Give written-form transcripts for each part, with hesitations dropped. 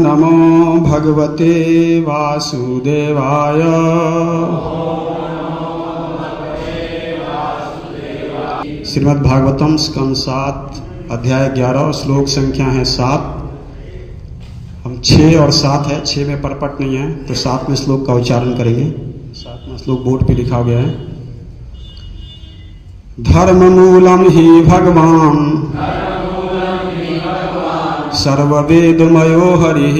नमो भगवते वासुदेवाय। श्रीमद्भागवतम स्कंद 7 अध्याय 11 श्लोक संख्या है 7। हम 6 और 7 है, 6 में परपट नहीं है तो 7वें श्लोक का उच्चारण करेंगे। 7वां श्लोक बोर्ड पे लिखा गया है। धर्म मूलम ही भगवान सर्ववेदमयो हरिः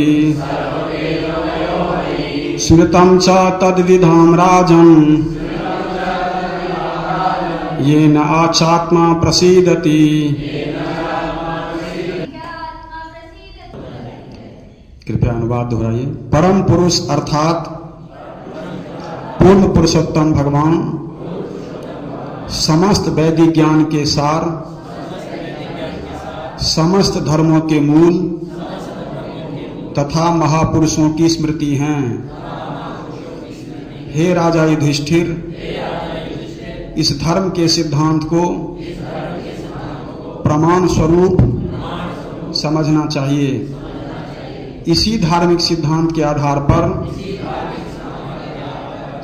श्रुतं च तद्विधां राजन् येन आचात्मा प्रसीदति। कृपया अनुवाद दोहराइए। परम पुरुष अर्थात पूर्ण पुरुषोत्तम भगवान समस्त वैदिक ज्ञान के सार, समस्त धर्मों के मूल तथा महापुरुषों की स्मृति हैं। हे राजा युधिष्ठिर, इस धर्म के सिद्धांत को प्रमाण स्वरूप समझना चाहिए। इसी धार्मिक सिद्धांत के आधार पर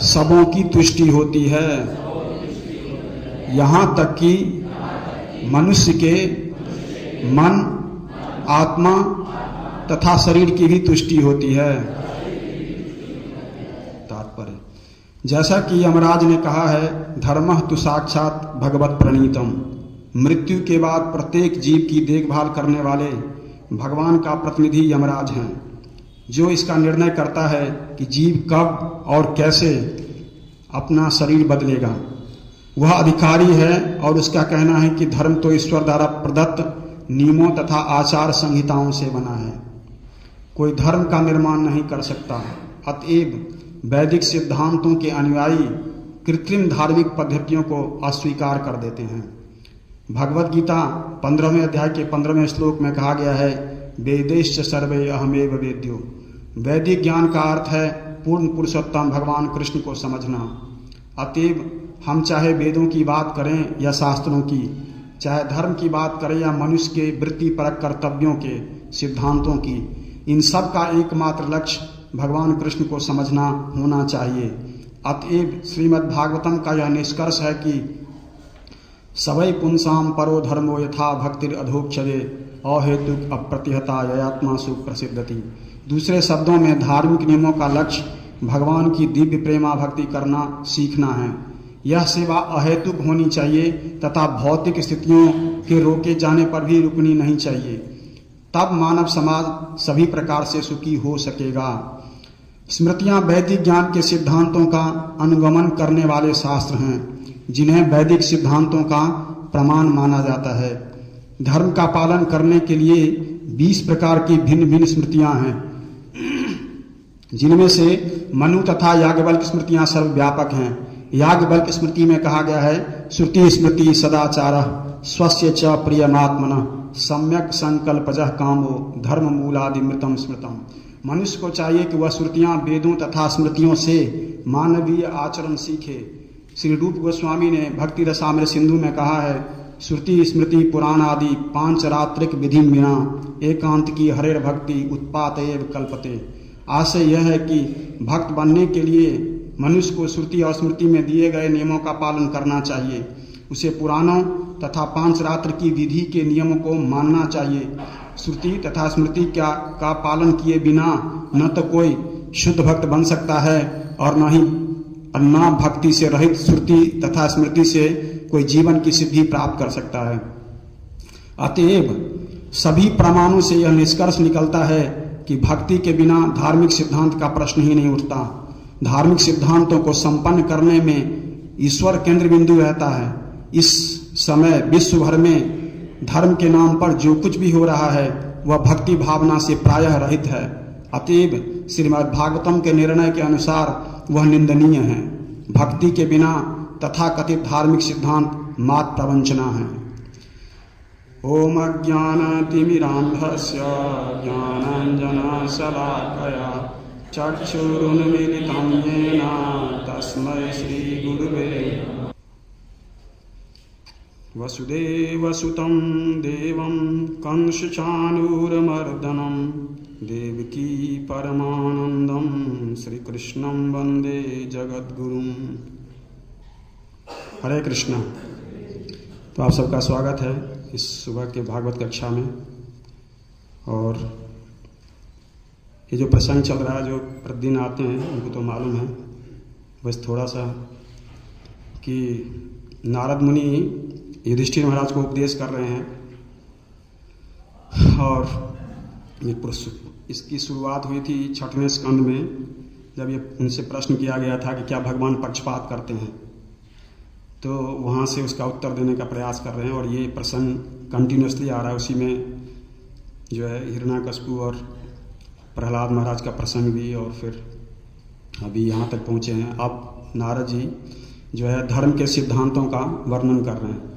सबों की तुष्टि होती है, यहाँ तक कि मनुष्य के मन, आत्मा तथा शरीर की भी तुष्टि होती है। तात्पर्य, जैसा कि यमराज ने कहा है, धर्मः तु साक्षात भगवत प्रणीतम। मृत्यु के बाद प्रत्येक जीव की देखभाल करने वाले भगवान का प्रतिनिधि यमराज हैं, जो इसका निर्णय करता है कि जीव कब और कैसे अपना शरीर बदलेगा। वह अधिकारी है और उसका कहना है कि धर्म तो ईश्वर द्वारा प्रदत्त नियमों तथा आचार संहिताओं से बना है, कोई धर्म का निर्माण नहीं कर सकता। अतएव वैदिक सिद्धांतों के अनुयायी कृत्रिम धार्मिक पद्धतियों को अस्वीकार कर देते हैं। भगवत गीता 15वें अध्याय के 15वें श्लोक में कहा गया है, वेदेश्च सर्वे अहमेव वेद्यो। वैदिक ज्ञान का अर्थ है पूर्ण पुरुषोत्तम भगवान कृष्ण को समझना। अतएव हम चाहे वेदों की बात करें या शास्त्रों की, चाहे धर्म की बात करें या मनुष्य के वृत्तिपरक कर्तव्यों के सिद्धांतों की, इन सब का एकमात्र लक्ष्य भगवान कृष्ण को समझना होना चाहिए। अतएव श्रीमद् भागवतम का यह निष्कर्ष है कि सवै पुंसाम परो धर्मो यथा भक्तिर अधोक्षरे अहेतुक अप्रतिहता ययात्मासु प्रसिद्धति। दूसरे शब्दों में धार्मिक नियमों का लक्ष्य भगवान की दिव्य प्रेमा भक्ति करना सीखना है। यह सेवा अहेतुक होनी चाहिए तथा भौतिक स्थितियों के रोके जाने पर भी रुकनी नहीं चाहिए। तब मानव समाज सभी प्रकार से सुखी हो सकेगा। स्मृतियां वैदिक ज्ञान के सिद्धांतों का अनुगमन करने वाले शास्त्र हैं, जिन्हें वैदिक सिद्धांतों का प्रमाण माना जाता है। धर्म का पालन करने के लिए 20 प्रकार की भिन्न भिन्न स्मृतियां हैं, जिनमें से मनु तथा याज्ञवल्क्य स्मृतियां सर्वव्यापक हैं। याज्ञवल्क्य स्मृति में कहा गया है, श्रुति स्मृति सदाचारः स्वस्य च प्रियमात्मनः सम्यक संकल्पजः कामो धर्म मूलादिमृतम स्मृतम। मनुष्य को चाहिए कि वह श्रुतियां, वेदों तथा स्मृतियों से मानवीय आचरण सीखे। श्री रूप गोस्वामी ने भक्ति रसामृत सिंधु में कहा है, श्रुति स्मृति पुराण आदि 5 रात्रिक विधि बिना एकांत की हरेर भक्ति उत्पात एव कल्पते। आशय यह है कि भक्त बनने के लिए मनुष्य को श्रुति और स्मृति में दिए गए नियमों का पालन करना चाहिए। उसे पुराणों तथा 5 रात्र की विधि के नियमों को मानना चाहिए। श्रुति तथा स्मृति का पालन किए बिना न तो कोई शुद्ध भक्त बन सकता है और न भक्ति से रहित श्रुति तथा स्मृति से कोई जीवन की सिद्धि प्राप्त कर सकता है। अतएव सभी प्रमाणों से यह निष्कर्ष निकलता है कि भक्ति के बिना धार्मिक सिद्धांत का प्रश्न ही नहीं उठता। धार्मिक सिद्धांतों को संपन्न करने में ईश्वर केंद्र बिंदु रहता है। इस समय विश्व भर में धर्म के नाम पर जो कुछ भी हो रहा है वह भक्ति भावना से प्रायः रहित है। अतएव श्रीमद् भागवतम के निर्णय के अनुसार वह निंदनीय है। भक्ति के बिना तथाकथित धार्मिक सिद्धांत मात प्रवंचना है। ओम अज्ञानतिमिरान्धस्य ज्ञानाञ्जनशलाकया चक्षुरुन्मीलितं येन तस्मै श्रीगुरुवे वसुदेवसुतं देवं कंसचाणूरमर्दनं देवकी परमानंदम श्रीकृष्णं वंदे जगद्गुरुम। हरे कृष्णा। तो आप सबका स्वागत है इस सुबह के भागवत कक्षा में। और ये जो प्रसंग चल रहा है, जो प्रतिदिन आते हैं उनको तो मालूम है, बस थोड़ा सा कि नारद मुनि युधिष्ठिर महाराज को उपदेश कर रहे हैं। और इसकी शुरुआत हुई थी 6वें स्कंद में, जब ये उनसे प्रश्न किया गया था कि क्या भगवान पक्षपात करते हैं, तो वहाँ से उसका उत्तर देने का प्रयास कर रहे हैं। और ये प्रसंग कंटिन्यूसली आ रहा है। उसी में जो है हिरण्याकश्यप और प्रहलाद महाराज का प्रसंग भी, और फिर अभी यहाँ तक पहुँचे हैं। अब नारद जी जो है धर्म के सिद्धांतों का वर्णन कर रहे हैं।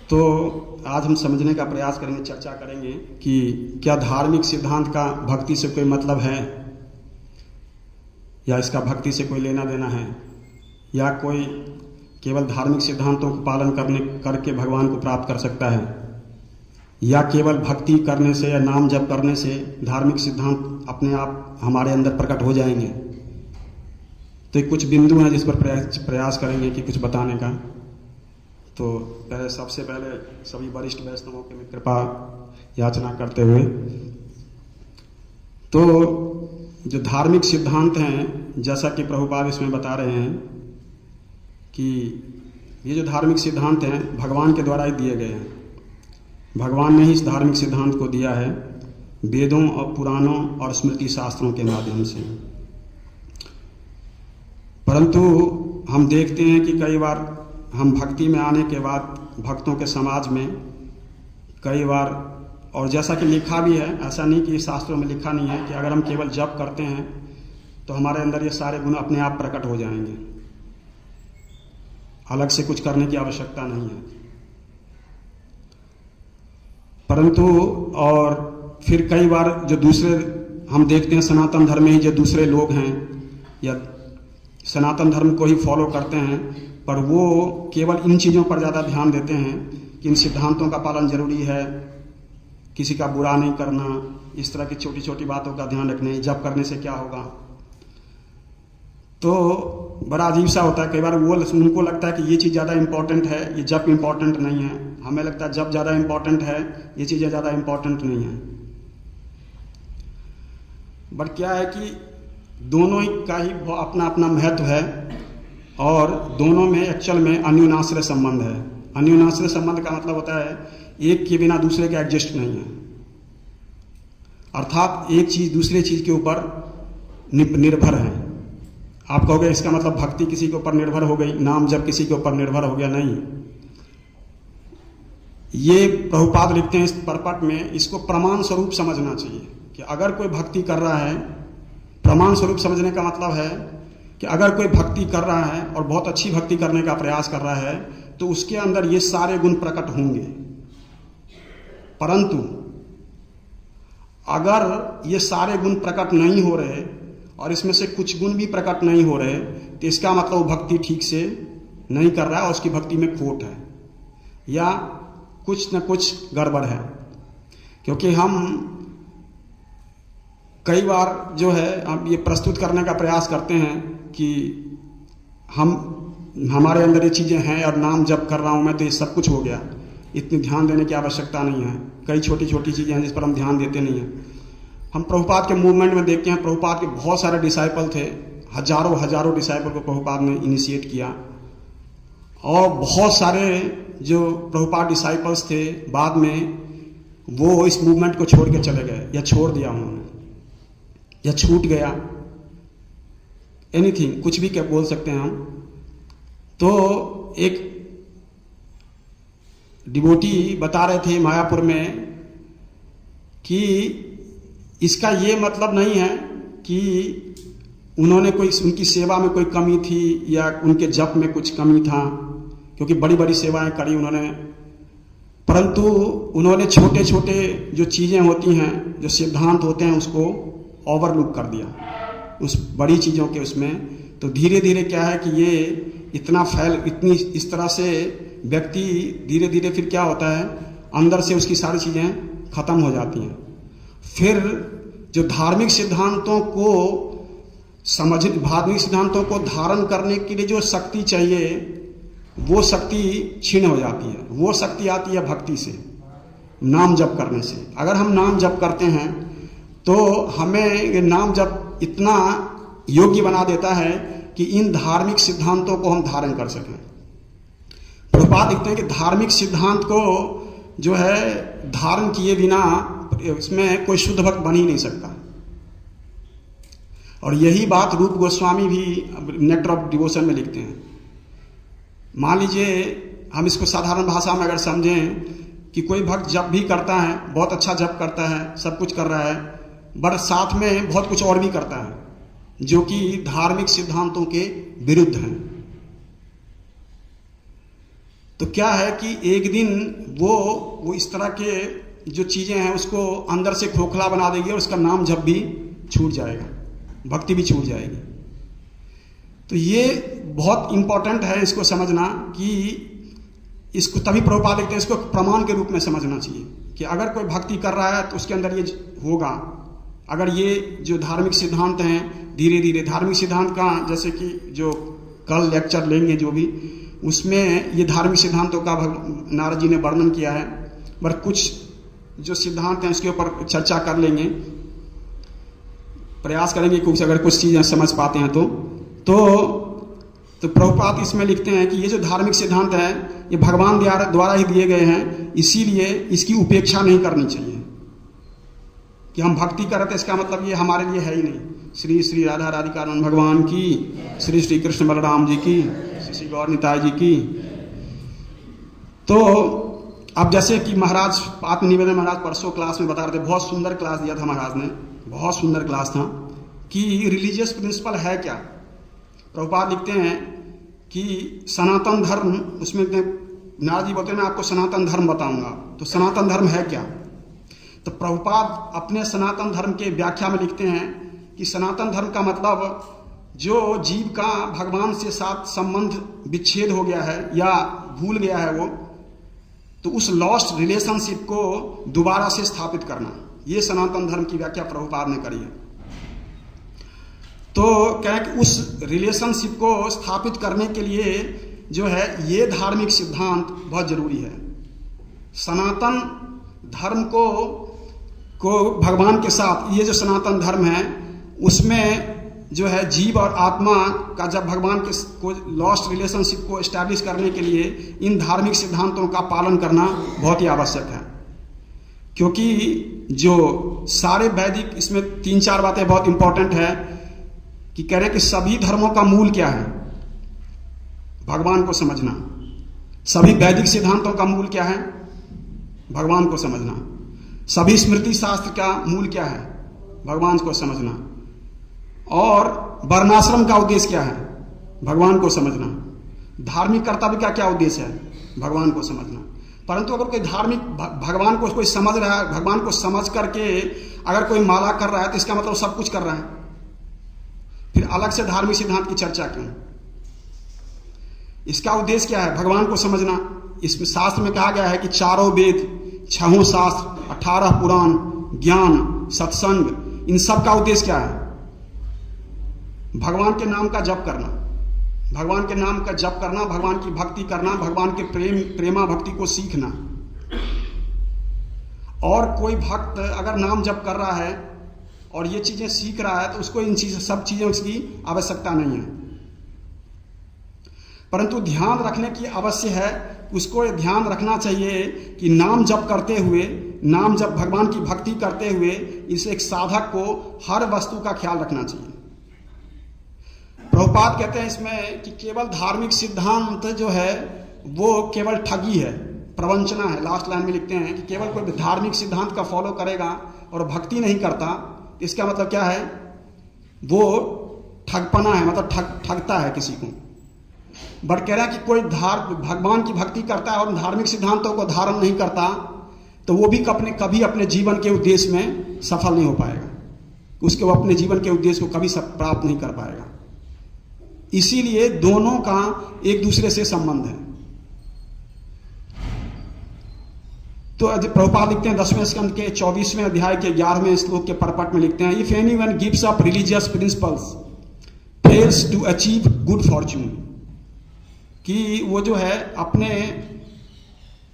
तो आज हम समझने का प्रयास करेंगे, चर्चा करेंगे कि क्या धार्मिक सिद्धांत का भक्ति से कोई मतलब है, या इसका भक्ति से कोई लेना देना है, या कोई केवल धार्मिक सिद्धांतों को पालन करके भगवान को प्राप्त कर सकता है, या केवल भक्ति करने से या नाम जप करने से धार्मिक सिद्धांत अपने आप हमारे अंदर प्रकट हो जाएंगे। तो कुछ बिंदु हैं जिस पर प्रयास करेंगे कि कुछ बताने का। तो सबसे पहले सभी वरिष्ठ वैष्णवों की कृपा याचना करते हुए, तो जो धार्मिक सिद्धांत हैं, जैसा कि प्रभुपाद इसमें बता रहे हैं कि ये जो धार्मिक सिद्धांत हैं भगवान के द्वारा ही दिए गए हैं। भगवान ने ही इस धार्मिक सिद्धांत को दिया है वेदों और पुराणों और स्मृति शास्त्रों के माध्यम से। परंतु हम देखते हैं कि कई बार हम भक्ति में आने के बाद भक्तों के समाज में कई बार, और जैसा कि लिखा भी है, ऐसा नहीं कि शास्त्रों में लिखा नहीं है कि अगर हम केवल जप करते हैं तो हमारे अंदर ये सारे गुण अपने आप प्रकट हो जाएंगे, अलग से कुछ करने की आवश्यकता नहीं है। परंतु और फिर कई बार जो दूसरे हम देखते हैं सनातन धर्म में ही जो दूसरे लोग हैं या सनातन धर्म को ही फॉलो करते हैं, पर वो केवल इन चीज़ों पर ज़्यादा ध्यान देते हैं कि इन सिद्धांतों का पालन जरूरी है, किसी का बुरा नहीं करना, इस तरह की छोटी छोटी बातों का ध्यान रखने, जप करने से क्या होगा। तो बड़ा अजीब सा होता है कई बार, वो उनको लगता है कि ये चीज़ ज़्यादा इंपॉर्टेंट है, ये जप इंपॉर्टेंट नहीं है। हमें लगता है जप ज़्यादा इंपॉर्टेंट है, ये चीज़ें ज़्यादा इंपॉर्टेंट नहीं है। बट क्या है कि दोनों का ही अपना अपना महत्व है, और दोनों में एक्चुअल में अन्योन्याश्रय संबंध है। अन्योन्याश्रय संबंध का मतलब होता है एक के बिना दूसरे का एग्जिस्ट नहीं है, अर्थात एक चीज दूसरे चीज के ऊपर निर्भर है। आप कहोगे इसका मतलब भक्ति किसी के ऊपर निर्भर हो गई, नाम जप किसी के ऊपर निर्भर हो गया। नहीं, ये प्रभुपाद लिखते हैं इस परपट में, इसको प्रमाण स्वरूप समझना चाहिए कि अगर कोई भक्ति कर रहा है, प्रमाण स्वरूप समझने का मतलब है कि अगर कोई भक्ति कर रहा है और बहुत अच्छी भक्ति करने का प्रयास कर रहा है तो उसके अंदर ये सारे गुण प्रकट होंगे। परंतु अगर ये सारे गुण प्रकट नहीं हो रहे और इसमें से कुछ गुण भी प्रकट नहीं हो रहे, तो इसका मतलब भक्ति ठीक से नहीं कर रहा है और उसकी भक्ति में खोट है या कुछ न कुछ गड़बड़ है। क्योंकि हम कई बार जो है हम ये प्रस्तुत करने का प्रयास करते हैं कि हमारे अंदर ये चीज़ें हैं और नाम जप कर रहा हूँ मैं तो ये सब कुछ हो गया, इतनी ध्यान देने की आवश्यकता नहीं है। कई छोटी छोटी चीज़ें हैं जिस पर हम ध्यान देते नहीं हैं। हम प्रभुपाद के मूवमेंट में देखते हैं, प्रभुपाद के बहुत सारे डिसाइपल थे, हजारों डिसाइपल को प्रभुपाद ने इनिशिएट किया, और बहुत सारे जो प्रभुपाद डिसाइपल्स थे बाद में वो इस मूवमेंट को छोड़ के चले गए या छोड़ दिया उन्होंने, या छूट गया, एनीथिंग, कुछ भी क्या बोल सकते हैं हम। तो एक डिवोटी बता रहे थे मायापुर में कि इसका ये मतलब नहीं है कि उन्होंने कोई, उनकी सेवा में कोई कमी थी या उनके जप में कुछ कमी था, क्योंकि बड़ी बड़ी सेवाएं करी उन्होंने, परंतु उन्होंने छोटे छोटे जो चीज़ें होती हैं, जो सिद्धांत होते हैं, उसको ओवरलुक कर दिया उस बड़ी चीज़ों के उसमें। तो धीरे धीरे क्या है कि ये इतनी इस तरह से व्यक्ति धीरे धीरे फिर क्या होता है, अंदर से उसकी सारी चीज़ें खत्म हो जाती हैं। फिर जो धार्मिक सिद्धांतों को धारण करने के लिए जो शक्ति चाहिए, वो शक्ति क्षीण हो जाती है। वो शक्ति आती है भक्ति से, नाम जप करने से। अगर हम नाम जप करते हैं तो हमें ये नाम जप इतना योग्य बना देता है कि इन धार्मिक सिद्धांतों को हम धारण कर सकें। प्रभुपाद लिखते हैं कि धार्मिक सिद्धांत को जो है धारण किए बिना इसमें कोई शुद्ध भक्त बन ही नहीं सकता। और यही बात रूप गोस्वामी भी नेक्टर ऑफ डिवोशन में लिखते हैं। मान लीजिए हम इसको साधारण भाषा में अगर समझें कि कोई भक्त जप भी करता है, बहुत अच्छा जप करता है, सब कुछ कर रहा है, बट साथ में बहुत कुछ और भी करता है जो कि धार्मिक सिद्धांतों के विरुद्ध हैं। तो क्या है कि एक दिन वो इस तरह के जो चीजें हैं उसको अंदर से खोखला बना देगी और उसका नाम जप भी छूट जाएगा, भक्ति भी छूट जाएगी। तो ये बहुत इंपॉर्टेंट है इसको समझना कि इसको तभी प्रभुपाद लिखते हैं, इसको प्रमाण के रूप में समझना चाहिए कि अगर कोई भक्ति कर रहा है तो उसके अंदर ये होगा। अगर ये जो धार्मिक सिद्धांत हैं धीरे धीरे धार्मिक सिद्धांत का, जैसे कि जो कल लेक्चर लेंगे जो भी, उसमें ये धार्मिक सिद्धांतों का नारद जी ने वर्णन किया है, बट कुछ जो सिद्धांत हैं उसके ऊपर चर्चा कर लेंगे, प्रयास करेंगे कुछ अगर कुछ चीजें समझ पाते हैं तो प्रभुपाद इसमें लिखते हैं कि ये जो धार्मिक सिद्धांत है ये भगवान द्वारा ही दिए गए हैं, इसीलिए इसकी उपेक्षा नहीं करनी चाहिए। कि हम भक्ति करें तो इसका मतलब ये हमारे लिए है ही नहीं। श्री श्री राधा राधिका रमण भगवान की, श्री श्री कृष्ण बलराम जी की, श्री श्री गौर निताय जी की। तो अब जैसे कि महाराज आत्मनिवेदन महाराज परसों क्लास में बता रहे थे, बहुत सुंदर क्लास दिया था महाराज ने, बहुत सुंदर क्लास था कि रिलीजियस प्रिंसिपल है क्या। प्रभुपाद लिखते हैं कि सनातन धर्म, उसमें नारद जी बोलते हैं मैं आपको सनातन धर्म बताऊंगा, तो सनातन धर्म है क्या। तो प्रभुपाद अपने सनातन धर्म के व्याख्या में लिखते हैं कि सनातन धर्म का मतलब जो जीव का भगवान से साथ संबंध विच्छेद हो गया है या भूल गया है वो, तो उस लॉस्ट रिलेशनशिप को दोबारा से स्थापित करना, ये सनातन धर्म की व्याख्या प्रभुपाद ने करी है। तो क्या है कि उस रिलेशनशिप को स्थापित करने के लिए जो है ये धार्मिक सिद्धांत बहुत जरूरी है। सनातन धर्म को भगवान के साथ, ये जो सनातन धर्म है उसमें जो है जीव और आत्मा का जब भगवान के को लॉस्ट रिलेशनशिप को एस्टैब्लिश करने के लिए इन धार्मिक सिद्धांतों का पालन करना बहुत ही आवश्यक है। क्योंकि जो सारे वैदिक, इसमें 3-4 बातें बहुत इंपॉर्टेंट है कि कह रहे हैं कि सभी धर्मों का मूल क्या है, भगवान को समझना। सभी वैदिक सिद्धांतों का मूल क्या है, भगवान को समझना। सभी स्मृति शास्त्र का मूल क्या है, भगवान को समझना। और वर्णाश्रम का उद्देश्य क्या है, भगवान को समझना। धार्मिक कर्तव्य का क्या उद्देश्य है, भगवान को समझना। परंतु अगर कोई धार्मिक भगवान को कोई समझ रहा है, भगवान को समझ करके अगर कोई माला कर रहा है तो इसका मतलब सब कुछ कर रहा है, फिर अलग से धार्मिक सिद्धांत की चर्चा क्यों। इसका उद्देश्य क्या है, भगवान को समझना। इसमें शास्त्र में कहा गया है कि 4 वेद, 6 शास्त्र, 18 पुराण, ज्ञान, सत्संग, इन सब का उद्देश्य क्या है, भगवान के नाम का जप करना, भगवान के नाम का जप करना, भगवान की भक्ति करना, भगवान के प्रेमा भक्ति को सीखना। और कोई भक्त अगर नाम जप कर रहा है और ये चीजें सीख रहा है तो उसको इन सब चीजों की आवश्यकता नहीं है। परंतु ध्यान रखने की आवश्यक है, उसको ध्यान रखना चाहिए कि नाम जप करते हुए, नाम जप भगवान की भक्ति करते हुए इस एक साधक को हर वस्तु का ख्याल रखना चाहिए। प्रभुपाद कहते हैं इसमें कि केवल धार्मिक सिद्धांत जो है वो केवल ठगी है, प्रवंचना है। लास्ट लाइन में लिखते हैं कि केवल कोई धार्मिक सिद्धांत का फॉलो करेगा और भक्ति नहीं करता, इसका मतलब क्या है, वो ठगपना है, मतलब ठगता है किसी को। बट कह रहा है कि कोई भगवान की भक्ति करता है और धार्मिक सिद्धांतों को धारण नहीं करता तो वो भी कभी अपने जीवन के उद्देश्य में सफल नहीं हो पाएगा, उसको अपने जीवन के उद्देश्य को कभी प्राप्त नहीं कर पाएगा। इसीलिए दोनों का एक दूसरे से संबंध है। तो प्रभुपाद लिखते हैं 10वें स्कंद के 24वें अध्याय के 11वें श्लोक के परपट में लिखते हैं, if anyone gives up religious principles fails to achieve good fortune, कि वो जो है अपने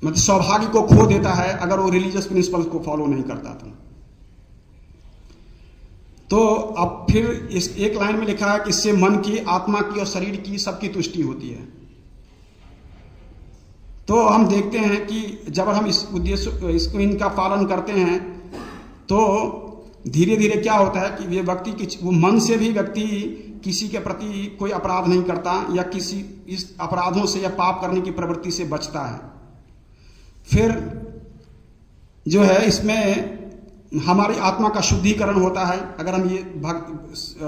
मतलब सौभाग्य को खो देता है अगर वो रिलीजियस प्रिंसिपल्स को फॉलो नहीं करता तो अब फिर इस एक लाइन में लिखा है कि इससे मन की, आत्मा की और शरीर की सबकी तुष्टि होती है। तो हम देखते हैं कि जब हम इस उद्देश्य इसको इनका पालन करते हैं तो धीरे धीरे क्या होता है कि ये व्यक्ति की वो मन से भी व्यक्ति किसी के प्रति कोई अपराध नहीं करता या किसी इस अपराधों से या पाप करने की प्रवृत्ति से बचता है। फिर जो है इसमें हमारी आत्मा का शुद्धिकरण होता है अगर हम ये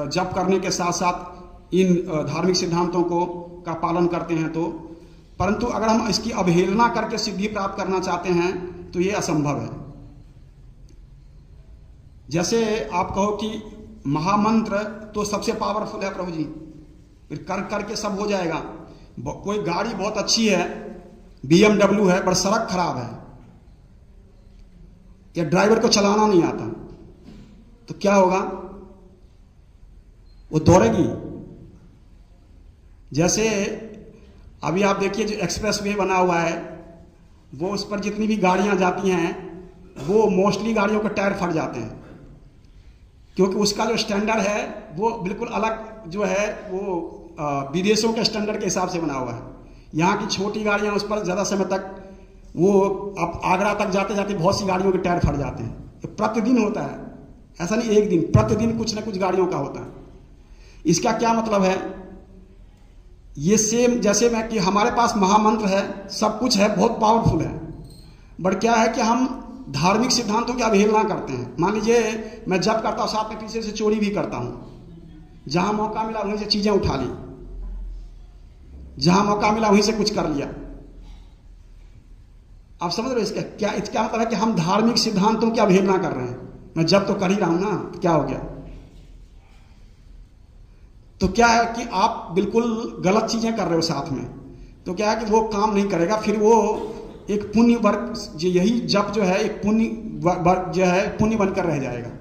जप करने के साथ साथ इन धार्मिक सिद्धांतों को का पालन करते हैं तो। परंतु अगर हम इसकी अवहेलना करके सिद्धि प्राप्त करना चाहते हैं तो ये असंभव है। जैसे आप कहो कि महामंत्र तो सबसे पावरफुल है प्रभु जी, फिर कर करके सब हो जाएगा। कोई गाड़ी बहुत अच्छी है, BMW है, पर सड़क खराब है या ड्राइवर को चलाना नहीं आता तो क्या होगा? वो दौड़ेगी। जैसे अभी आप देखिए जो एक्सप्रेस वे बना हुआ है वो उस पर जितनी भी गाड़ियां जाती हैं वो मोस्टली गाड़ियों के टायर फट जाते हैं क्योंकि उसका जो स्टैंडर्ड है वो बिल्कुल अलग जो है वो विदेशों के स्टैंडर्ड के हिसाब से बना हुआ है। यहाँ की छोटी गाड़ियां उस पर ज़्यादा समय तक वो अब आगरा तक जाते जाते बहुत सी गाड़ियों के टायर फट जाते हैं। तो प्रतिदिन होता है, ऐसा नहीं एक दिन, प्रतिदिन कुछ ना कुछ गाड़ियों का होता है। इसका क्या मतलब है? ये सेम जैसे मैं कि हमारे पास महामंत्र है, सब कुछ है, बहुत पावरफुल है, बट क्या है कि हम धार्मिक सिद्धांतों की अवहेलना करते हैं। मान लीजिए मैं जप करता हूँ, साथ में पीछे से चोरी भी करता हूँ, जहां मौका मिला वहीं से चीजें उठा ली, जहां मौका मिला वहीं से कुछ कर लिया। आप समझ रहे हो इसका क्या मतलब है कि हम धार्मिक सिद्धांतों की अवहेलना कर रहे हैं। मैं जब तो कर ही रहा हूं ना, क्या हो गया? तो क्या है कि आप बिल्कुल गलत चीजें कर रहे हो साथ में, तो क्या है कि वो काम नहीं करेगा। फिर वो एक पुण्य वर्ग, जो यही जप जो है एक पुण्य वर्ग जो है पुण्य बनकर रह जाएगा।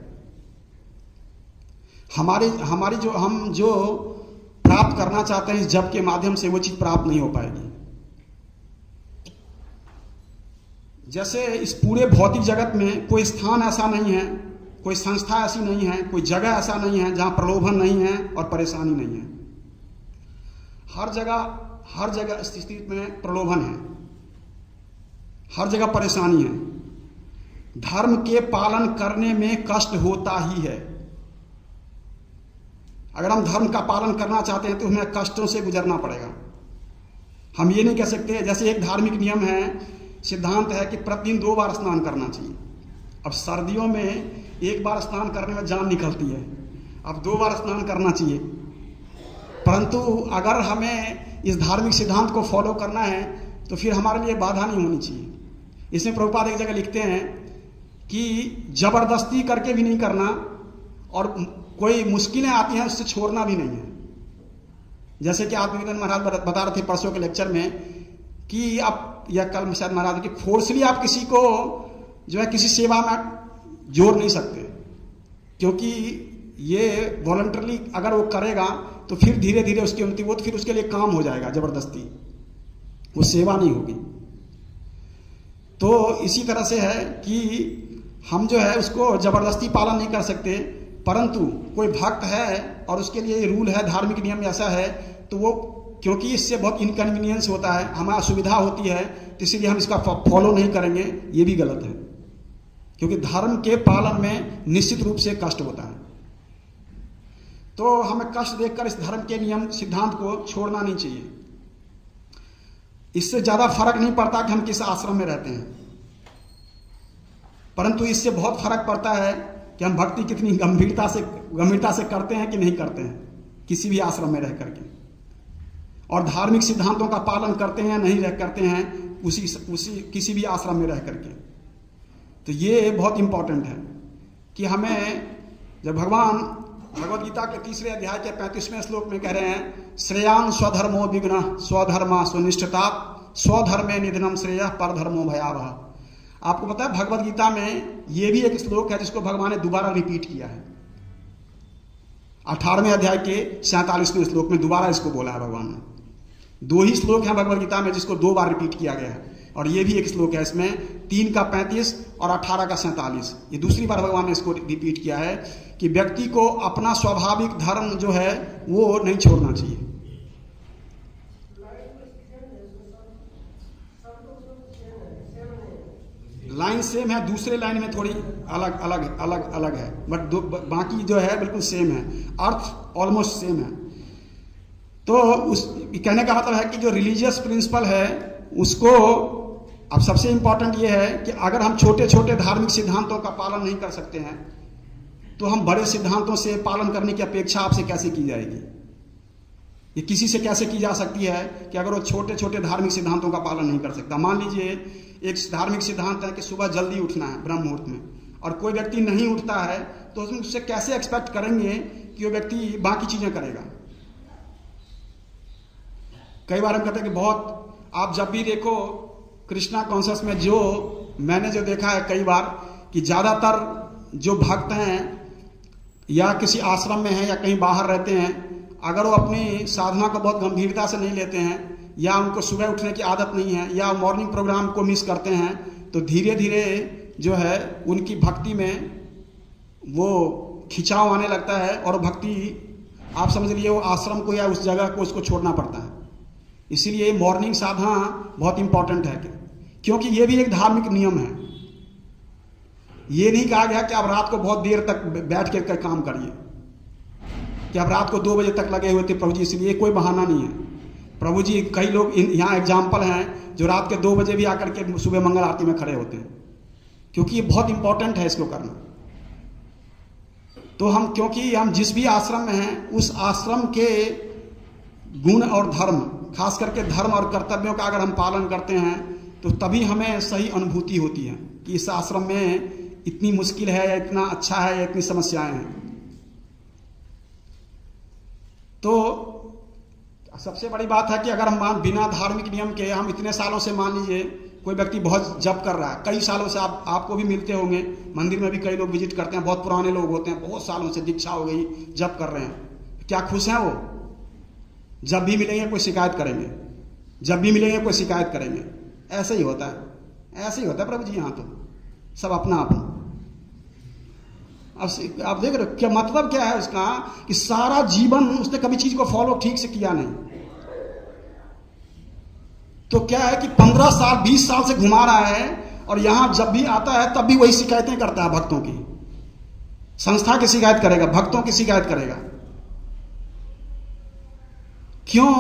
हमारी जो हम जो प्राप्त करना चाहते हैं इस जप के माध्यम से वो चीज प्राप्त नहीं हो पाएगी। जैसे इस पूरे भौतिक जगत में कोई स्थान ऐसा नहीं है, कोई संस्था ऐसी नहीं है, कोई जगह ऐसा नहीं है जहां प्रलोभन नहीं है और परेशानी नहीं है। हर जगह स्थिति में प्रलोभन है, हर जगह परेशानी है। धर्म के पालन करने में कष्ट होता ही है। अगर हम धर्म का पालन करना चाहते हैं तो हमें कष्टों से गुजरना पड़ेगा। हम ये नहीं कह सकते, जैसे एक धार्मिक नियम है, सिद्धांत है कि प्रतिदिन 2 बार स्नान करना चाहिए। अब सर्दियों में 1 बार स्नान करने में जान निकलती है, अब 2 बार स्नान करना चाहिए। परंतु अगर हमें इस धार्मिक सिद्धांत को फॉलो करना है तो फिर हमारे लिए बाधा नहीं होनी चाहिए। इसमें प्रभुपाद एक जगह लिखते हैं कि जबरदस्ती करके भी नहीं करना और कोई मुश्किलें आती हैं उससे छोड़ना भी नहीं है। जैसे कि आत्मविवेकानंद महाराज बता रहे थे परसों के लेक्चर में कि आप या कल शायद महाराज कि फोर्सली आप किसी को जो है किसी सेवा में जोड़ नहीं सकते, क्योंकि ये वॉलंटरली अगर वो करेगा तो फिर धीरे धीरे उसकी उन्नति हो, तो फिर उसके लिए काम हो जाएगा, जबरदस्ती वो सेवा नहीं होगी। तो इसी तरह से है कि हम जो है उसको जबरदस्ती पालन नहीं कर सकते, परंतु कोई भक्त है और उसके लिए रूल है, धार्मिक नियम ऐसा है, तो वो क्योंकि इससे बहुत इनकन्वीनियंस होता है, हमें असुविधा होती है, तो इसीलिए हम इसका फॉलो नहीं करेंगे, ये भी गलत है। क्योंकि धर्म के पालन में निश्चित रूप से कष्ट होता है। तो हमें कष्ट देखकर इस धर्म के नियम सिद्धांत को छोड़ना नहीं चाहिए। इससे ज्यादा फर्क नहीं पड़ता कि हम किस आश्रम में रहते हैं, परंतु इससे बहुत फर्क पड़ता है कि हम भक्ति कितनी गंभीरता से करते हैं कि नहीं करते हैं, किसी भी आश्रम में रह करके, और धार्मिक सिद्धांतों का पालन करते हैं नहीं रह करते हैं उसी किसी भी आश्रम में रह करके। तो ये बहुत इंपॉर्टेंट है कि हमें, जब भगवान भगवद गीता के 3 अध्याय के 35वें श्लोक में कह रहे हैं, श्रेयान स्वधर्मो विघ्न स्वधर्मा सुनिष्ठता स्वधर्मे निधनम श्रेय परधर्मो भयावह। आपको पता है भगवत गीता में ये भी एक श्लोक है जिसको भगवान ने दोबारा रिपीट किया है। 18वें अध्याय के 47वें श्लोक में दोबारा इसको बोला है भगवान ने। 2 ही श्लोक हैं भगवत गीता में जिसको 2 बार रिपीट किया गया है, और ये भी एक श्लोक है। इसमें 3 का 35 और 18 का 47, ये दूसरी बार भगवान ने इसको रिपीट किया है कि व्यक्ति को अपना स्वाभाविक धर्म जो है वो नहीं छोड़ना चाहिए। लाइन सेम है, दूसरे लाइन में थोड़ी अलग है, बट बाकी जो है बिल्कुल सेम है, अर्थ ऑलमोस्ट सेम है। तो उस कहने का मतलब है कि जो रिलीजियस प्रिंसिपल है उसको, अब सबसे इंपॉर्टेंट ये है कि अगर हम छोटे छोटे धार्मिक सिद्धांतों का पालन नहीं कर सकते हैं तो हम बड़े सिद्धांतों से पालन करने की अपेक्षा आपसे कैसे की जाएगी? ये किसी से कैसे की जा सकती है कि अगर वो छोटे छोटे धार्मिक सिद्धांतों का पालन नहीं कर सकता। मान लीजिए एक धार्मिक सिद्धांत है कि सुबह जल्दी उठना है ब्रह्म मुहूर्त में, और कोई व्यक्ति नहीं उठता है तो उससे कैसे एक्सपेक्ट करेंगे कि वो व्यक्ति बाकी चीजें करेगा? कई बार हम कहते हैं कि बहुत, आप जब भी देखो कृष्णा कॉन्शियस में जो मैंने जो देखा है कई बार कि ज्यादातर जो भक्त हैं या किसी आश्रम में हैं या कहीं बाहर रहते हैं, अगर वो अपनी साधना को बहुत गंभीरता से नहीं लेते हैं या उनको सुबह उठने की आदत नहीं है या मॉर्निंग प्रोग्राम को मिस करते हैं, तो धीरे धीरे जो है उनकी भक्ति में वो खिंचाव आने लगता है और भक्ति, आप समझ लीजिए वो आश्रम को या उस जगह को उसको छोड़ना पड़ता है। इसीलिए मॉर्निंग साधना बहुत इंपॉर्टेंट है, क्योंकि ये भी एक धार्मिक नियम है। ये नहीं कहा गया कि आप रात को बहुत देर तक बैठ के काम करिए, कि आप रात को 2 बजे तक लगे हुए थे प्रभु जी, इसलिए कोई बहाना नहीं है। प्रभु जी, कई लोग यहाँ एग्जाम्पल हैं जो रात के 2 बजे भी आकर के सुबह मंगल आरती में खड़े होते हैं, क्योंकि ये बहुत इंपॉर्टेंट है इसको करना। तो हम, क्योंकि हम जिस भी आश्रम में हैं उस आश्रम के गुण और धर्म, खास करके धर्म और कर्तव्यों का अगर हम पालन करते हैं तो तभी हमें सही अनुभूति होती है कि इस आश्रम में इतनी मुश्किल है या इतना अच्छा है या इतनी समस्याएं हैं। तो सबसे बड़ी बात है कि अगर हम बिना धार्मिक नियम के, हम इतने सालों से, मान लीजिए कोई व्यक्ति बहुत जप कर रहा है, कई सालों से, आपको भी मिलते होंगे, मंदिर में भी कई लोग विजिट करते हैं, बहुत पुराने लोग होते हैं, बहुत सालों से दीक्षा हो गई, जप कर रहे हैं, क्या खुश हैं वो? जब भी मिलेंगे कोई शिकायत करेंगे, जब भी मिलेंगे कोई शिकायत करेंगे। ऐसे ही होता है, ऐसे ही होता है प्रभु जी, यहाँ तो सब अपना अपना। अब आप देख रहे हो क्या मतलब क्या है उसका, कि सारा जीवन उसने कभी चीज को फॉलो ठीक से किया नहीं। तो क्या है कि 15 साल 20 साल से घुमा रहा है और यहां जब भी आता है तब भी वही शिकायतें करता है भक्तों की। संस्था की शिकायत करेगा, भक्तों की शिकायत करेगा। क्यों?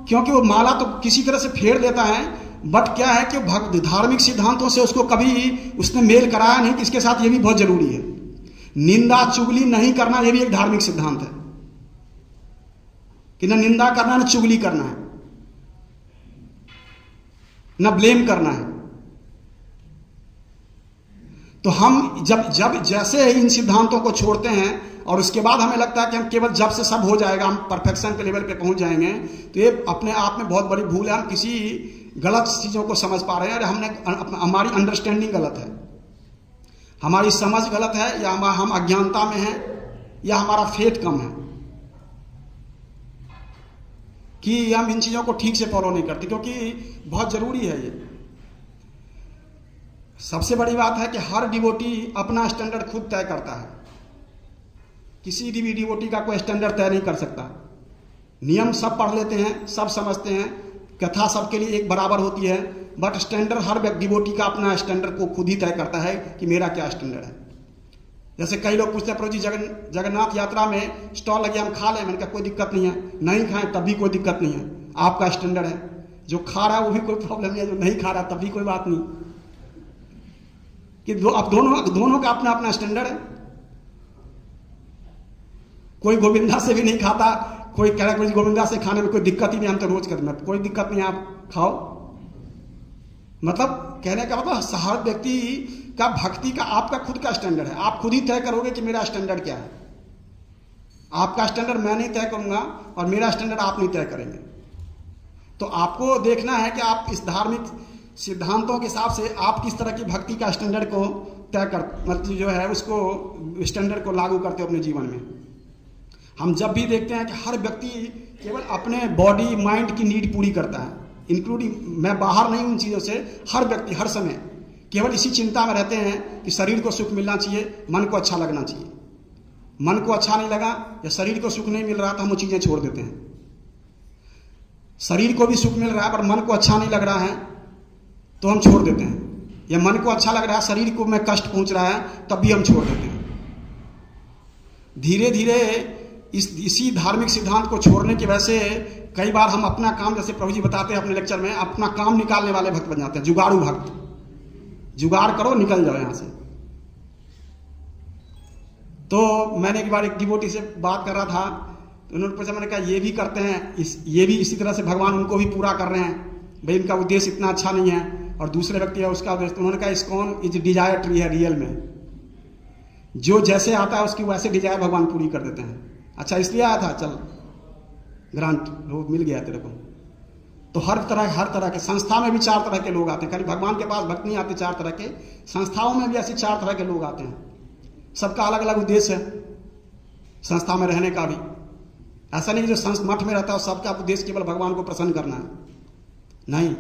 क्योंकि वो माला तो किसी तरह से फेर देता है, बट क्या है कि धार्मिक सिद्धांतों से उसको कभी उसने मेल कराया नहीं, कि इसके साथ ये भी बहुत जरूरी है। निंदा चुगली नहीं करना, यह भी एक धार्मिक सिद्धांत है कि न निंदा करना, न चुगली करना है, न ब्लेम करना है। तो हम जब जैसे इन सिद्धांतों को छोड़ते हैं और उसके बाद हमें लगता है कि हम केवल जब से सब हो जाएगा, हम परफेक्शन के लेवल पे पहुंच जाएंगे, तो ये अपने आप में बहुत बड़ी भूल है। हम किसी गलत चीजों को समझ पा रहे हैं और हमारी अंडरस्टैंडिंग गलत है, हमारी समझ गलत है, या हम अज्ञानता में हैं, या हमारा फेथ कम है कि हम इन चीजों को ठीक से फॉलो नहीं करते, क्योंकि बहुत जरूरी है ये। सबसे बड़ी बात है कि हर डिवोटी अपना स्टैंडर्ड खुद तय करता है, किसी भी डिवोटी का कोई स्टैंडर्ड तय नहीं कर सकता। नियम सब पढ़ लेते हैं, सब समझते हैं, कथा सबके लिए एक बराबर होती है, बट स्टैंडर्ड हर डिवोटी का अपना स्टैंडर्ड को खुद ही तय करता है कि मेरा क्या स्टैंडर्ड है। जैसे कई लोग पूछते हैं प्रभु जी जगन्नाथ यात्रा में स्टॉल लगे, हम खा लें, मैंने कहा कोई दिक्कत नहीं है, नहीं खाएं तब भी कोई दिक्कत नहीं है, आपका स्टैंडर्ड है। जो खा रहा है वो भी कोई प्रॉब्लम नहीं है, जो नहीं खा रहा तब भी कोई बात नहीं, कि अब दोनों का अपना अपना स्टैंडर्ड है। कोई गोविंदा से भी नहीं खाता, कोई कह रहा है गोविंदा से खाने में कोई दिक्कत ही नहीं, हम तो रोज करते हैं, कोई दिक्कत नहीं, आप खाओ। मतलब कहने का मतलब हर व्यक्ति का भक्ति का आपका खुद का स्टैंडर्ड है, आप खुद ही तय करोगे कि मेरा स्टैंडर्ड क्या है। आपका स्टैंडर्ड मैं नहीं तय करूंगा और मेरा स्टैंडर्ड आप नहीं तय करेंगे। तो आपको देखना है कि आप इस धार्मिक सिद्धांतों के हिसाब से आप किस तरह की भक्ति का स्टैंडर्ड को तय कर, मतलब जो है उसको स्टैंडर्ड को लागू करते हो अपने जीवन में। हम जब भी देखते हैं कि हर व्यक्ति केवल अपने बॉडी माइंड की नीड पूरी करता है, इंक्लूडिंग, मैं बाहर नहीं उन चीज़ों से, हर व्यक्ति हर समय केवल इसी चिंता में रहते हैं कि शरीर को सुख मिलना चाहिए, मन को अच्छा लगना चाहिए। मन को अच्छा नहीं लगा या शरीर को सुख नहीं मिल रहा तो हम वो चीज़ें छोड़ देते हैं। शरीर को भी सुख मिल रहा है पर मन को अच्छा नहीं लग रहा है तो हम छोड़ देते हैं, या मन को अच्छा लग रहा है शरीर को में कष्ट पहुंच रहा है तब भी हम छोड़ देते हैं। धीरे धीरे इसी धार्मिक सिद्धांत को छोड़ने की वजह से कई बार हम अपना काम, जैसे प्रभु जी बताते हैं अपने लेक्चर में, अपना काम निकालने वाले भक्त बन जाते हैं, जुगाड़ू भक्त। जुगाड़ करो, निकल जाओ यहां से। तो मैंने एक बार एक डिवोटी से बात कर रहा था तो उन्होंने पूछा, मैंने कहा ये भी करते हैं, ये भी इसी तरह से भगवान उनको भी पूरा कर रहे हैं, भाई इनका उद्देश्य इतना अच्छा नहीं है और दूसरे व्यक्ति है उसका उद्देश्य। उन्होंने कहा इस्कॉन इज डिजायर ट्री है, रियल में जो जैसे आता है उसकी वैसे डिजायर भगवान पूरी कर देते हैं। अच्छा इसलिए आया था, चल ग्रांट रोग मिल गया तेरे को। तो हर तरह के संस्था में भी 4 तरह के लोग आते हैं, खाली भगवान के पास भक्त नहीं आते, 4 तरह के संस्थाओं में भी ऐसे 4 तरह के लोग आते हैं। सबका अलग अलग उद्देश्य है संस्था में रहने का भी। ऐसा नहीं कि जो मठ में रहता है सबका उद्देश्य केवल भगवान को प्रसन्न करना है, नहीं।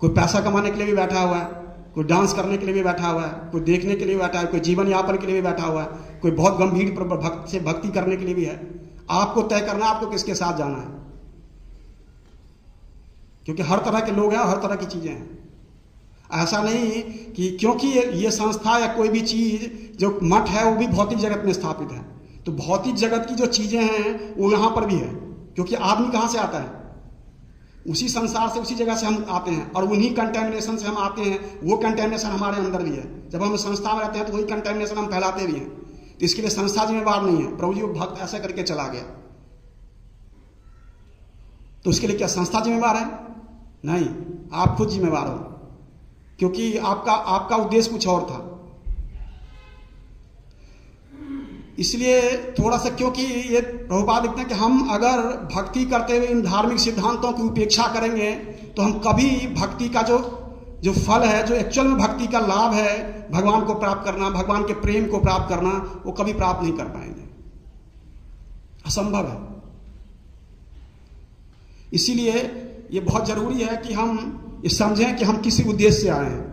कोई पैसा कमाने के लिए भी बैठा हुआ है, कोई डांस करने के लिए भी बैठा हुआ है, कोई देखने के लिए भी बैठा है, कोई जीवन यापन के लिए भी बैठा हुआ है, कोई बहुत गंभीर भक्त से भक्ति करने के लिए भी है। आपको तय करना आपको किसके साथ जाना है, क्योंकि हर तरह के लोग हैं, हर तरह की चीजें हैं। ऐसा नहीं कि क्योंकि ये संस्था या कोई भी चीज, जो मठ है वो भी भौतिक जगत में स्थापित है, तो भौतिक जगत की जो चीजें हैं वो यहां पर भी है, क्योंकि आदमी कहां से आता है, उसी संसार से, उसी जगह से हम आते हैं और उन्हीं कंटेमिनेशन से हम आते हैं। वो कंटेमिनेशन हमारे अंदर भी है। जब हम संस्था में रहते हैं तो वही कंटेमिनेशन हम फैलाते भी हैं। तो इसके लिए संस्था जिम्मेवार नहीं है। प्रभु जी वो भक्त ऐसा करके चला गया तो उसके लिए क्या संस्था जिम्मेवार है? नहीं, आप खुद जिम्मेवार हो, क्योंकि आपका उद्देश्य कुछ और था। इसलिए थोड़ा सा, क्योंकि ये प्रभुपाद लिखते हैं कि हम अगर भक्ति करते हुए इन धार्मिक सिद्धांतों की उपेक्षा करेंगे तो हम कभी भक्ति का जो फल है, जो एक्चुअल में भक्ति का लाभ है, भगवान को प्राप्त करना, भगवान के प्रेम को प्राप्त करना, वो कभी प्राप्त नहीं कर पाएंगे, असंभव है। इसीलिए ये बहुत जरूरी है कि हम ये समझें कि हम किसी उद्देश्य से आए हैं,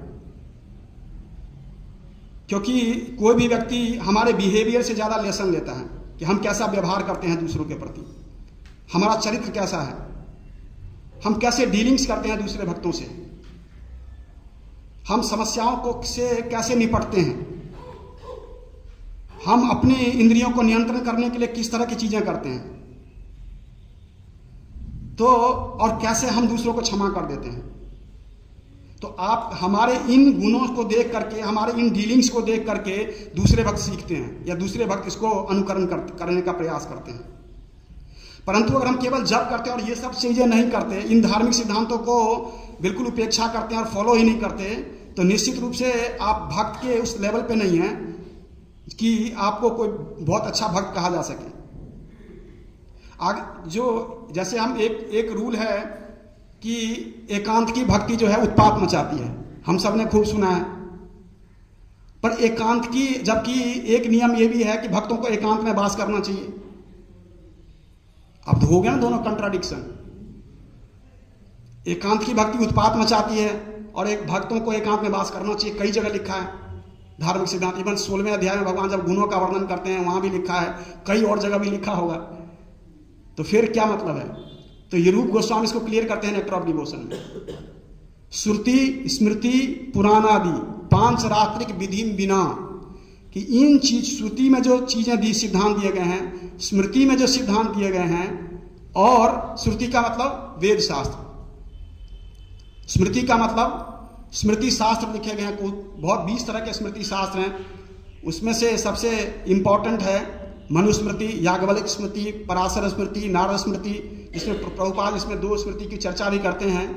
क्योंकि कोई भी व्यक्ति हमारे बिहेवियर से ज्यादा लेसन लेता है कि हम कैसा व्यवहार करते हैं दूसरों के प्रति, हमारा चरित्र कैसा है, हम कैसे डीलिंग्स करते हैं दूसरे भक्तों से, हम समस्याओं को से कैसे निपटते हैं, हम अपनी इंद्रियों को नियंत्रण करने के लिए किस तरह की चीजें करते हैं, तो और कैसे हम दूसरों को क्षमा कर देते हैं। तो आप हमारे इन गुणों को देख करके, हमारे इन डीलिंग्स को देख करके दूसरे भक्त सीखते हैं या दूसरे भक्त इसको अनुकरण करने का प्रयास करते हैं। परंतु अगर हम केवल जप करते हैं और ये सब चीजें नहीं करते, इन धार्मिक सिद्धांतों को बिल्कुल उपेक्षा करते हैं और फॉलो ही नहीं करते, तो निश्चित रूप से आप भक्त के उस लेवल पे नहीं है कि आपको कोई बहुत अच्छा भक्त कहा जा सके। जो जैसे हम एक रूल है कि एकांत की भक्ति जो है उत्पात मचाती है, हम सब ने खूब सुना है। पर एकांत की, जबकि एक नियम यह भी है कि भक्तों को एकांत में वास करना चाहिए। अब हो गया ना दोनों कंट्राडिक्शन। एकांत की भक्ति उत्पात मचाती है और एक भक्तों को एकांत में वास करना चाहिए। कई जगह लिखा है धार्मिक सिद्धांत, इवन 16वें अध्याय में भगवान जब गुणों का वर्णन करते हैं वहां भी लिखा है, कई और जगह भी लिखा होगा। तो फिर क्या मतलब है? तो ये रूप गोस्वामी इसको क्लियर करते हैं नेक्टर ऑफ डिवोशन में। श्रुति स्मृति पुराणादि 5 रात्रिक विधि बिना, कि इन श्रुति में जो चीजें सिद्धांत दिए गए हैं, स्मृति में जो सिद्धांत दिए गए हैं, और श्रुति का मतलब वेद शास्त्र, स्मृति का मतलब स्मृति शास्त्र लिखे गए हैं। बहुत 20 तरह के स्मृति शास्त्र हैं। उसमें से सबसे इंपॉर्टेंट है मनुस्मृति, याज्ञवल्क्य स्मृति, पराशर स्मृति, नारद स्मृति, जिसमें प्रभुपाद इसमें 2 स्मृति की चर्चा भी करते हैं,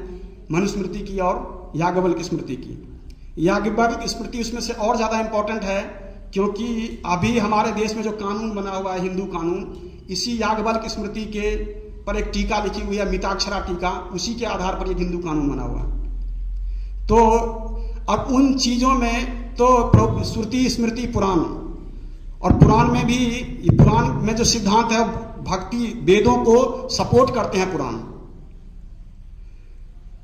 मनुस्मृति की और याज्ञवल्क्य स्मृति की। याज्ञवल्क्य स्मृति उसमें से और ज्यादा इंपॉर्टेंट है, क्योंकि अभी हमारे देश में जो कानून बना हुआ है, हिंदू कानून, इसी याज्ञवल्क्य स्मृति के पर एक टीका लिखी हुई है, मिताक्षरा टीका, उसी के आधार पर एक हिंदू कानून बना हुआ है। तो अब उन चीज़ों में तो श्रुति स्मृति पुराण, और पुराण में भी, पुराण में जो सिद्धांत है भक्ति वेदों को सपोर्ट करते हैं पुराण।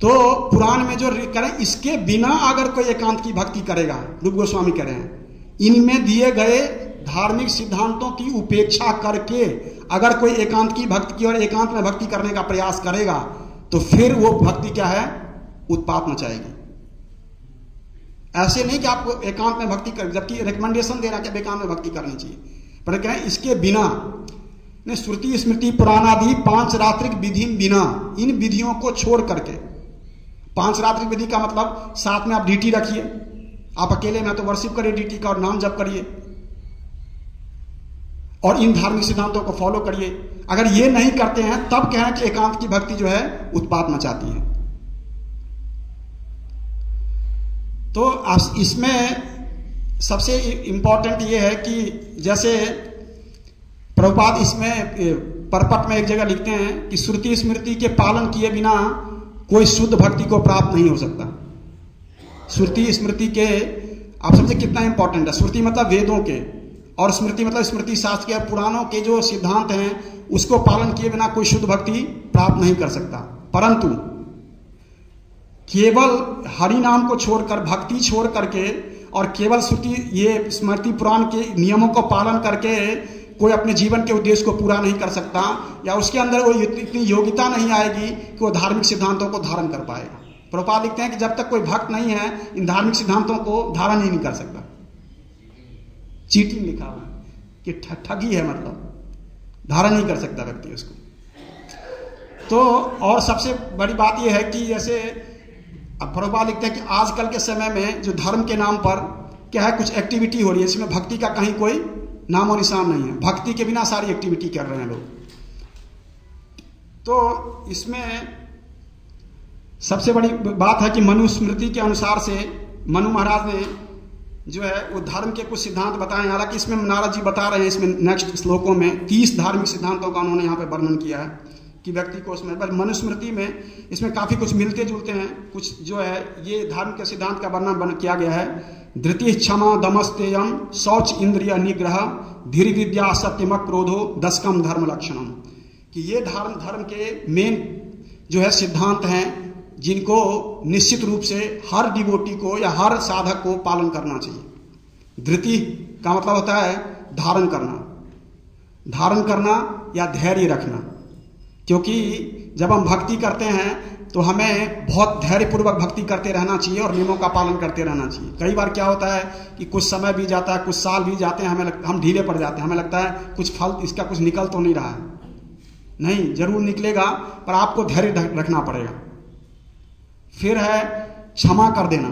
तो पुराण में जो करें, इसके बिना अगर कोई एकांत की भक्ति करेगा, रूप गोस्वामी कह रहे हैं, इनमें दिए गए धार्मिक सिद्धांतों की उपेक्षा करके अगर कोई एकांत की भक्ति की और एकांत में भक्ति करने का प्रयास करेगा तो फिर वो भक्ति क्या है, उत्पात मचाएगी। ऐसे नहीं कि आपको एकांत में भक्ति कर, जबकि रिकमेंडेशन दे रहा कि एकांत में भक्ति करनी चाहिए, पर कहें इसके बिना ने श्रुति स्मृति पुराणादि 5 रात्रिक विधि बिना, इन विधियों को छोड़ करके, 5 रात्रिक विधि का मतलब साथ में आप ड्यूटी रखिए, आप अकेले में तो वर्शिप करिए ड्यूटी का और नाम जप करिए और इन धार्मिक सिद्धांतों को फॉलो करिए। अगर ये नहीं करते हैं तब कहें कि एकांत की भक्ति जो है उत्पात मचाती है। तो इसमें सबसे इंपॉर्टेंट ये है कि जैसे प्रभुपाद इसमें परपट में एक जगह लिखते हैं कि श्रुति स्मृति के पालन किए बिना कोई शुद्ध भक्ति को प्राप्त नहीं हो सकता। श्रुति स्मृति के, आप समझे कितना इंपॉर्टेंट है। श्रुति मतलब वेदों के, और स्मृति मतलब स्मृति शास्त्र के, पुराणों के जो सिद्धांत हैं उसको पालन किए बिना कोई शुद्ध भक्ति प्राप्त नहीं कर सकता। परंतु केवल हरि नाम को छोड़कर, भक्ति छोड़ करके और केवल श्रुति ये स्मृति पुराण के नियमों को पालन करके कोई अपने जीवन के उद्देश्य को पूरा नहीं कर सकता, या उसके अंदर वो इतनी योग्यता नहीं आएगी कि वो धार्मिक सिद्धांतों को धारण कर पाएगा। प्रभुपाद लिखते हैं कि जब तक कोई भक्त नहीं है इन धार्मिक सिद्धांतों को धारण ही नहीं कर सकता। चीटिंग लिखा हुआ है कि ठगी है, मतलब धारण नहीं कर सकता व्यक्ति उसको। तो और सबसे बड़ी बात यह है कि जैसे अब प्रभुपाद लिखते हैं कि आजकल के समय में जो धर्म के नाम पर क्या है, कुछ एक्टिविटी हो रही है, इसमें भक्ति का कहीं कोई नामो निशान नहीं है, भक्ति के बिना सारी एक्टिविटी कर रहे हैं लोग। तो इसमें सबसे बड़ी बात है कि मनुस्मृति के अनुसार से मनु महाराज ने जो है वो धर्म के कुछ सिद्धांत बताए। हालांकि इसमें नारद जी बता रहे हैं, इसमें नेक्स्ट श्लोकों में 30 धार्मिक सिद्धांतों का उन्होंने यहाँ पे वर्णन किया है कि व्यक्ति को उसमें, पर मनुस्मृति में इसमें काफ़ी कुछ मिलते जुलते हैं। कुछ जो है ये धर्म के सिद्धांत का वर्णन किया गया है। धृति क्षमा दमस्तेयम शौच इंद्रिय निग्रह धीर विद्या सत्यम क्रोधो दशकम धर्म लक्षणम, कि ये धर्म के मेन जो है सिद्धांत हैं जिनको निश्चित रूप से हर डिवोटी को या हर साधक को पालन करना चाहिए। धृति का मतलब होता है धारण करना या धैर्य रखना, क्योंकि जब हम भक्ति करते हैं तो हमें बहुत धैर्यपूर्वक भक्ति करते रहना चाहिए और नियमों का पालन करते रहना चाहिए। कई बार क्या होता है कि कुछ समय भी जाता है, कुछ साल भी जाते हैं, हम ढीले पड़ जाते हैं, हमें लगता है कुछ फल इसका कुछ निकल तो नहीं रहा है। नहीं, जरूर निकलेगा, पर आपको धैर्य रखना पड़ेगा। फिर है क्षमा कर देना,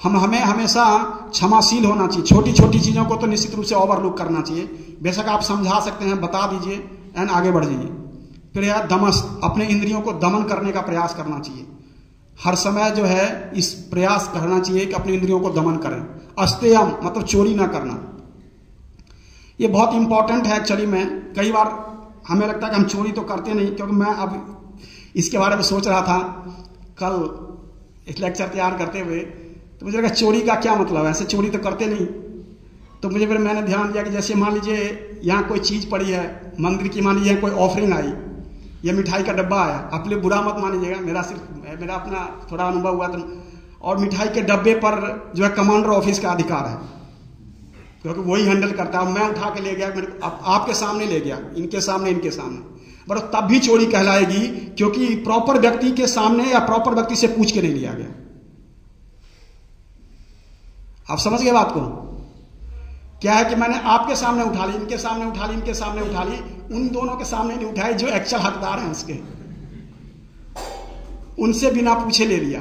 हमें हमेशा क्षमाशील होना चाहिए। छोटी छोटी चीज़ों को तो निश्चित रूप से ओवरलुक करना चाहिए, बेशक आप समझा सकते हैं, बता दीजिए एंड आगे बढ़ जाइए। फिर है दमस, अपने इंद्रियों को दमन करने का प्रयास करना चाहिए। हर समय जो है इस प्रयास करना चाहिए कि अपने इंद्रियों को दमन करें। अस्तेयम मतलब चोरी ना करना, ये बहुत इंपॉर्टेंट है एक्चुअली में। कई बार हमें लगता है कि हम चोरी तो करते नहीं, क्योंकि मैं अब इसके बारे में सोच रहा था कल एक लेक्चर तैयार करते हुए, तो मुझे लगा चोरी का क्या मतलब है, ऐसे चोरी तो करते नहीं। तो मुझे फिर मैंने ध्यान दिया कि जैसे मान लीजिए यहाँ कोई चीज़ पड़ी है मंदिर की, मान लीजिए कोई ऑफरिंग आई, ये मिठाई का डब्बा आया, आप लोग बुरा मत मानिएगा, मेरा अपना थोड़ा अनुभव हुआ। तो और मिठाई के डब्बे पर जो है कमांडर ऑफिस का अधिकार है, क्योंकि वही हैंडल करता है। मैं उठा के ले गया, आपके सामने ले गया, इनके सामने, पर तब भी चोरी कहलाएगी, क्योंकि प्रॉपर व्यक्ति के सामने या प्रॉपर व्यक्ति से पूछ के नहीं लिया गया। आप समझ गए बात को? क्या है कि मैंने आपके सामने उठा ली, इनके सामने उठा ली, उन दोनों के सामने नहीं उठाई जो एक्चुअल हकदार हैं उसके, उनसे बिना पूछे ले लिया,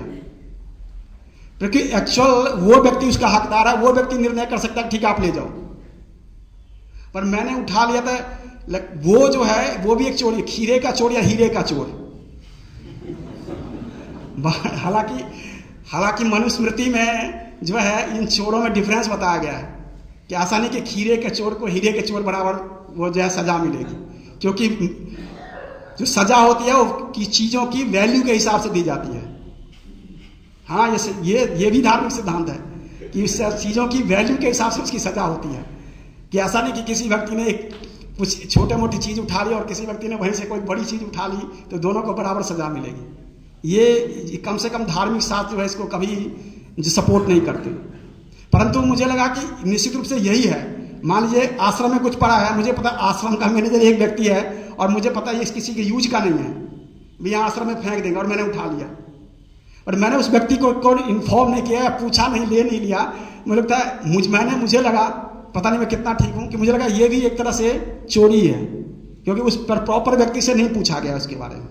क्योंकि एक्चुअल वो व्यक्ति उसका हकदार है, वो व्यक्ति निर्णय कर सकता है ठीक है आप ले जाओ। पर मैंने उठा लिया था, वो जो है वो भी एक चोरी, खीरे का चोर या हीरे का चोर। हालांकि मनुस्मृति में जो है इन चोरों में डिफरेंस बताया गया है कि ऐसा नहीं कि खीरे के चोर को हीरे के चोर बराबर वो जो है सजा मिलेगी, क्योंकि जो सजा होती है वो की चीज़ों की वैल्यू के हिसाब से दी जाती है। हाँ, ये भी धार्मिक सिद्धांत है कि इस चीज़ों की वैल्यू के हिसाब से उसकी सजा होती है। कि ऐसा नहीं कि किसी व्यक्ति ने एक कुछ छोटे मोटी चीज़ उठा ली और किसी व्यक्ति ने वहीं से कोई बड़ी चीज़ उठा ली तो दोनों को बराबर सजा मिलेगी। ये कम से कम धार्मिक शास्त्र जो है इसको कभी सपोर्ट नहीं करते। परंतु मुझे लगा कि निश्चित रूप से यही है। मान लीजिए आश्रम में कुछ पड़ा है, मुझे पता आश्रम का मैनेजर एक व्यक्ति है और मुझे पता ये किसी के यूज का नहीं है, भी यहाँ आश्रम में फेंक देंगे, और मैंने उठा लिया और मैंने उस व्यक्ति को इन्फॉर्म नहीं किया, पूछा नहीं, ले नहीं लिया। मुझे लगता है मुझे लगा, पता नहीं मैं कितना ठीक हूँ, कि मुझे लगा ये भी एक तरह से चोरी है, क्योंकि उस पर प्रॉपर व्यक्ति से नहीं पूछा गया उसके बारे में।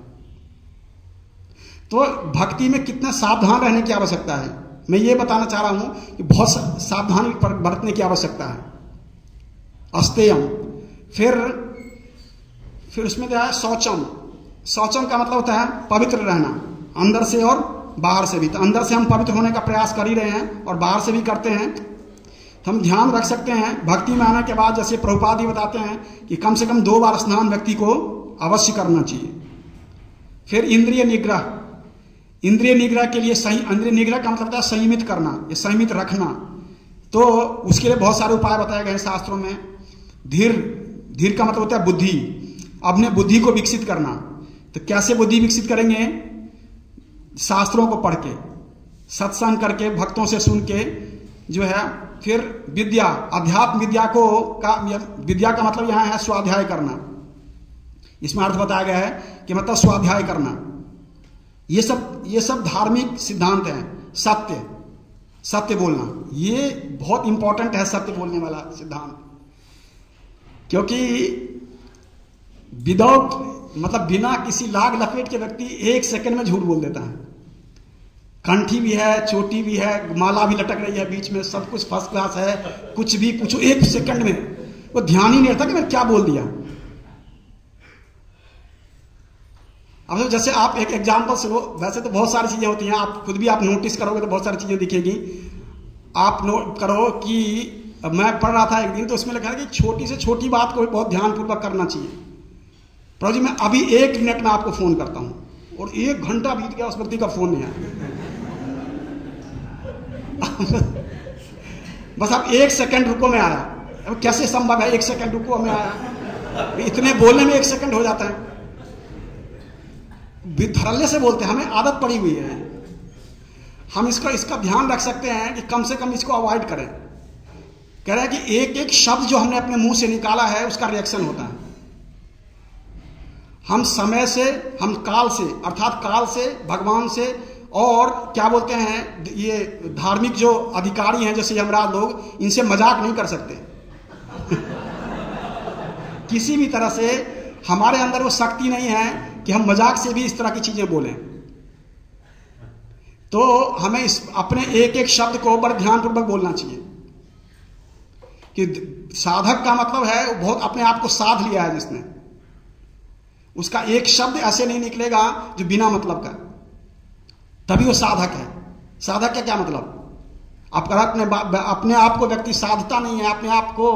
तो भक्ति में कितना सावधान रहने की आवश्यकता है, मैं ये बताना चाह रहा हूँ कि बहुत सावधानी बरतने की आवश्यकता है। अस्तेयम, फिर उसमें क्या है, शौचम। शौचम का मतलब होता है पवित्र रहना, अंदर से और बाहर से भी। तो अंदर से हम पवित्र होने का प्रयास कर ही रहे हैं और बाहर से भी करते हैं। तो हम ध्यान रख सकते हैं भक्ति में आने के बाद, जैसे प्रभुपाद जी बताते हैं कि कम से कम 2 बार स्नान व्यक्ति को अवश्य करना चाहिए। फिर इंद्रिय निग्रह। इंद्रिय निग्रह के लिए इंद्रिय निग्रह का मतलब होता है संयमित करना, ये संयमित रखना। तो उसके लिए बहुत सारे उपाय बताए गए हैं शास्त्रों में। धीर का मतलब होता है बुद्धि, अपने बुद्धि को विकसित करना। तो कैसे बुद्धि विकसित करेंगे? शास्त्रों को पढ़ के, सत्संग करके, भक्तों से सुन के जो है। फिर विद्या, अध्यात्म विद्या विद्या का मतलब यहाँ है स्वाध्याय करना। इसमें अर्थ बताया गया है कि मतलब स्वाध्याय करना। ये सब धार्मिक सिद्धांत हैं। सत्य बोलना, ये बहुत इंपॉर्टेंट है, सत्य बोलने वाला सिद्धांत। क्योंकि विदाउट मतलब बिना किसी लाग लपेट के व्यक्ति 1 सेकंड में झूठ बोल देता है। कंठी भी है, चोटी भी है, माला भी लटक रही है बीच में, सब कुछ फर्स्ट क्लास है, कुछ भी पूछो 1 सेकंड में वो ध्यान ही नहीं रहता कि मैं क्या बोल दिया। अब जैसे आप एक एग्जाम्पल से, वैसे तो बहुत सारी चीजें होती हैं, आप खुद भी आप नोटिस करोगे तो बहुत सारी चीजें दिखेगी। आप नोट करो कि मैं पढ़ रहा था एक दिन, तो उसमें लिखा है कि छोटी से छोटी बात को बहुत ध्यानपूर्वक करना चाहिए। प्रभु जी, मैं अभी 1 मिनट में आपको फोन करता हूं, और 1 घंटा बीत गया, उस व्यक्ति का फोन नहीं आया। बस आप 1 सेकंड रुको, में आया। अब कैसे संभव है 1 सेकंड रुको, में आया? इतने बोलने में 1 सेकंड हो जाता है। धड़ल्ले से बोलते हैं, हमें आदत पड़ी हुई है। हम इसका ध्यान रख सकते हैं कि कम से कम इसको अवॉइड करें। कह रहे हैं कि एक शब्द जो हमने अपने मुंह से निकाला है उसका रिएक्शन होता है। हम समय से, हम काल से, अर्थात काल से, भगवान से, और क्या बोलते हैं, ये धार्मिक जो अधिकारी हैं जैसे यमराज लोग, इनसे मजाक नहीं कर सकते। किसी भी तरह से हमारे अंदर वो शक्ति नहीं है कि हम मजाक से भी इस तरह की चीजें बोलें। तो हमें अपने एक शब्द को बड़े ध्यानपूर्वक बोलना चाहिए। कि साधक का मतलब है वो बहुत अपने आप को साध लिया है जिसने, उसका एक शब्द ऐसे नहीं निकलेगा जो बिना मतलब का, तभी वो साधक है। साधक का क्या मतलब? आप अपने आप को व्यक्ति साधता नहीं है, अपने आप को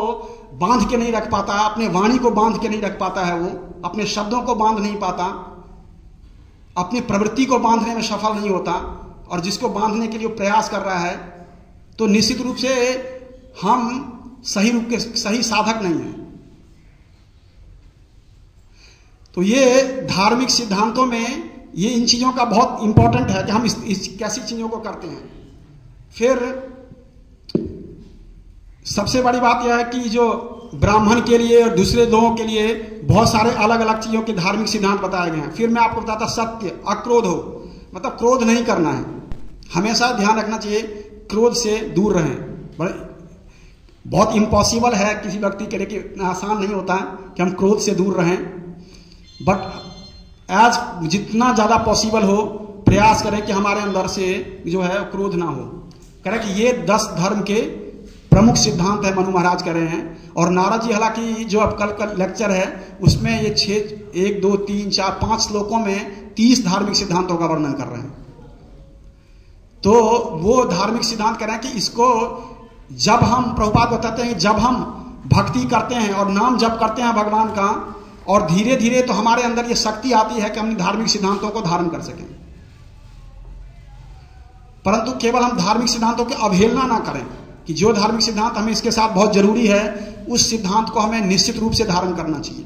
बांध के नहीं रख पाता, अपने वाणी को बांध के नहीं रख पाता है, वो अपने शब्दों को बांध नहीं पाता, अपनी प्रवृत्ति को बांधने में सफल नहीं होता, और जिसको बांधने के लिए प्रयास कर रहा है, तो निश्चित रूप से हम सही रूप के सही साधक नहीं है। तो ये धार्मिक सिद्धांतों में ये इन चीजों का बहुत इंपॉर्टेंट है कि हम इस कैसी चीजों को करते हैं। फिर सबसे बड़ी बात यह है कि जो ब्राह्मण के लिए और दूसरे लोगों के लिए बहुत सारे अलग अलग चीजों के धार्मिक सिद्धांत बताए गए हैं। फिर मैं आपको बताता, सत्य, अक्रोध हो, मतलब क्रोध नहीं करना है। हमेशा ध्यान रखना चाहिए क्रोध से दूर रहें। बहुत इम्पॉसिबल है किसी व्यक्ति के लिए, कि इतना आसान नहीं होता कि हम क्रोध से दूर रहें, बट एज जितना ज़्यादा पॉसिबल हो प्रयास करें कि हमारे अंदर से जो है क्रोध ना हो। करें कि ये 10 धर्म के प्रमुख सिद्धांत है, मनु महाराज कह रहे हैं। और नारद जी हालांकि जो अब कल लेक्चर है उसमें ये 1, 2, 3, 4, 5 श्लोकों में 30 धार्मिक सिद्धांतों का वर्णन कर रहे हैं। तो वो धार्मिक सिद्धांत कह रहे हैं कि इसको जब हम, प्रभुपाद बताते हैं, जब हम भक्ति करते हैं और नाम जप करते हैं भगवान का, और धीरे धीरे तो हमारे अंदर ये शक्ति आती है कि हम धार्मिक सिद्धांतों को धारण कर सकें। परंतु केवल हम धार्मिक सिद्धांतों की अवहेलना ना करें कि जो धार्मिक सिद्धांत हमें इसके साथ बहुत जरूरी है, उस सिद्धांत को हमें निश्चित रूप से धारण करना चाहिए।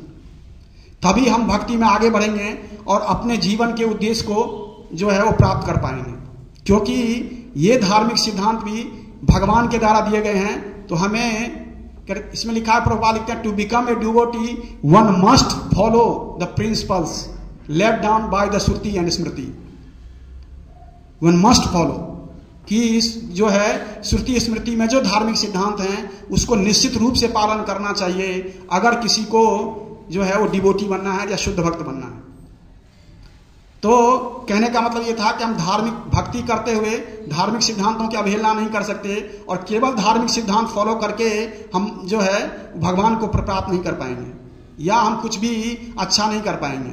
तभी हम भक्ति में आगे बढ़ेंगे और अपने जीवन के उद्देश्य को जो है वो प्राप्त कर पाएंगे, क्योंकि ये धार्मिक सिद्धांत भी भगवान के द्वारा दिए गए हैं। तो हमें इसमें लिखा है, प्रभुपाद लिखते हैं, to become a devotee one must follow the principles left down by the shruti and smriti. One must follow कि जो है श्रुति स्मृति में जो धार्मिक सिद्धांत हैं उसको निश्चित रूप से पालन करना चाहिए, अगर किसी को जो है वो डिवोटी बनना है या शुद्ध भक्त बनना है। तो कहने का मतलब ये था कि हम धार्मिक भक्ति करते हुए धार्मिक सिद्धांतों की अवहेलना नहीं कर सकते, और केवल धार्मिक सिद्धांत फॉलो करके हम जो है भगवान को प्राप्त नहीं कर पाएंगे, या हम कुछ भी अच्छा नहीं कर पाएंगे।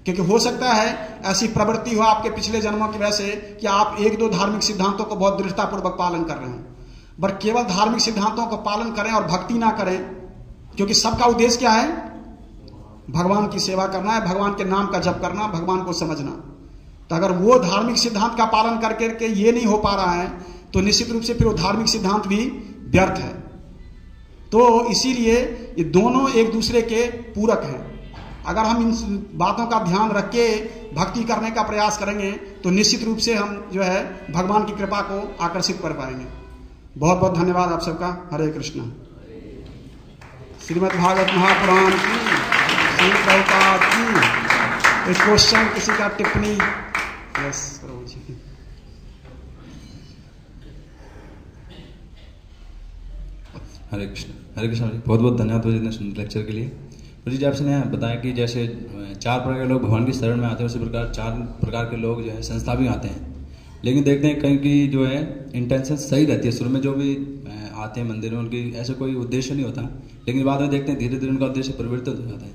क्योंकि हो सकता है ऐसी प्रवृत्ति हो आपके पिछले जन्मों की वजह से कि आप एक दो धार्मिक सिद्धांतों को बहुत दृढ़तापूर्वक पालन कर रहे हो, बट केवल धार्मिक सिद्धांतों को पालन करें और भक्ति ना करें, क्योंकि सबका उद्देश्य क्या है? भगवान की सेवा करना है, भगवान के नाम का जप करना, भगवान को समझना। तो अगर वो धार्मिक सिद्धांत का पालन करके ये नहीं हो पा रहा है तो निश्चित रूप से फिर वो धार्मिक सिद्धांत भी व्यर्थ है। तो इसीलिए ये दोनों एक दूसरे के पूरक हैं। अगर हम इन बातों का ध्यान रख के भक्ति करने का प्रयास करेंगे तो निश्चित रूप से हम जो है भगवान की कृपा को आकर्षित कर पाएंगे। बहुत बहुत धन्यवाद आप सबका। हरे कृष्ण। श्रीमद् भागवत महापुराण की, श्री प्रभुपाद की। एक क्वेश्चन, किसी का टिप्पणी? यस प्रभु जी। हरे कृष्ण। हरे कृष्ण जी, बहुत बहुत धन्यवाद इतने सुंदर लेक्चर के लिए। तो जी आपने बताया कि जैसे 4 प्रकार के लोग भगवान की शरण में आते हैं, उसी प्रकार 4 प्रकार के लोग जो है संस्था भी आते हैं। लेकिन देखते हैं कहीं की जो है इंटेंशन सही रहती है, शुरू में जो भी आते हैं मंदिर में उनकी ऐसा कोई उद्देश्य नहीं होता, लेकिन बाद में देखते हैं धीरे धीरे उनका उद्देश्य परिवर्तित हो जाता है।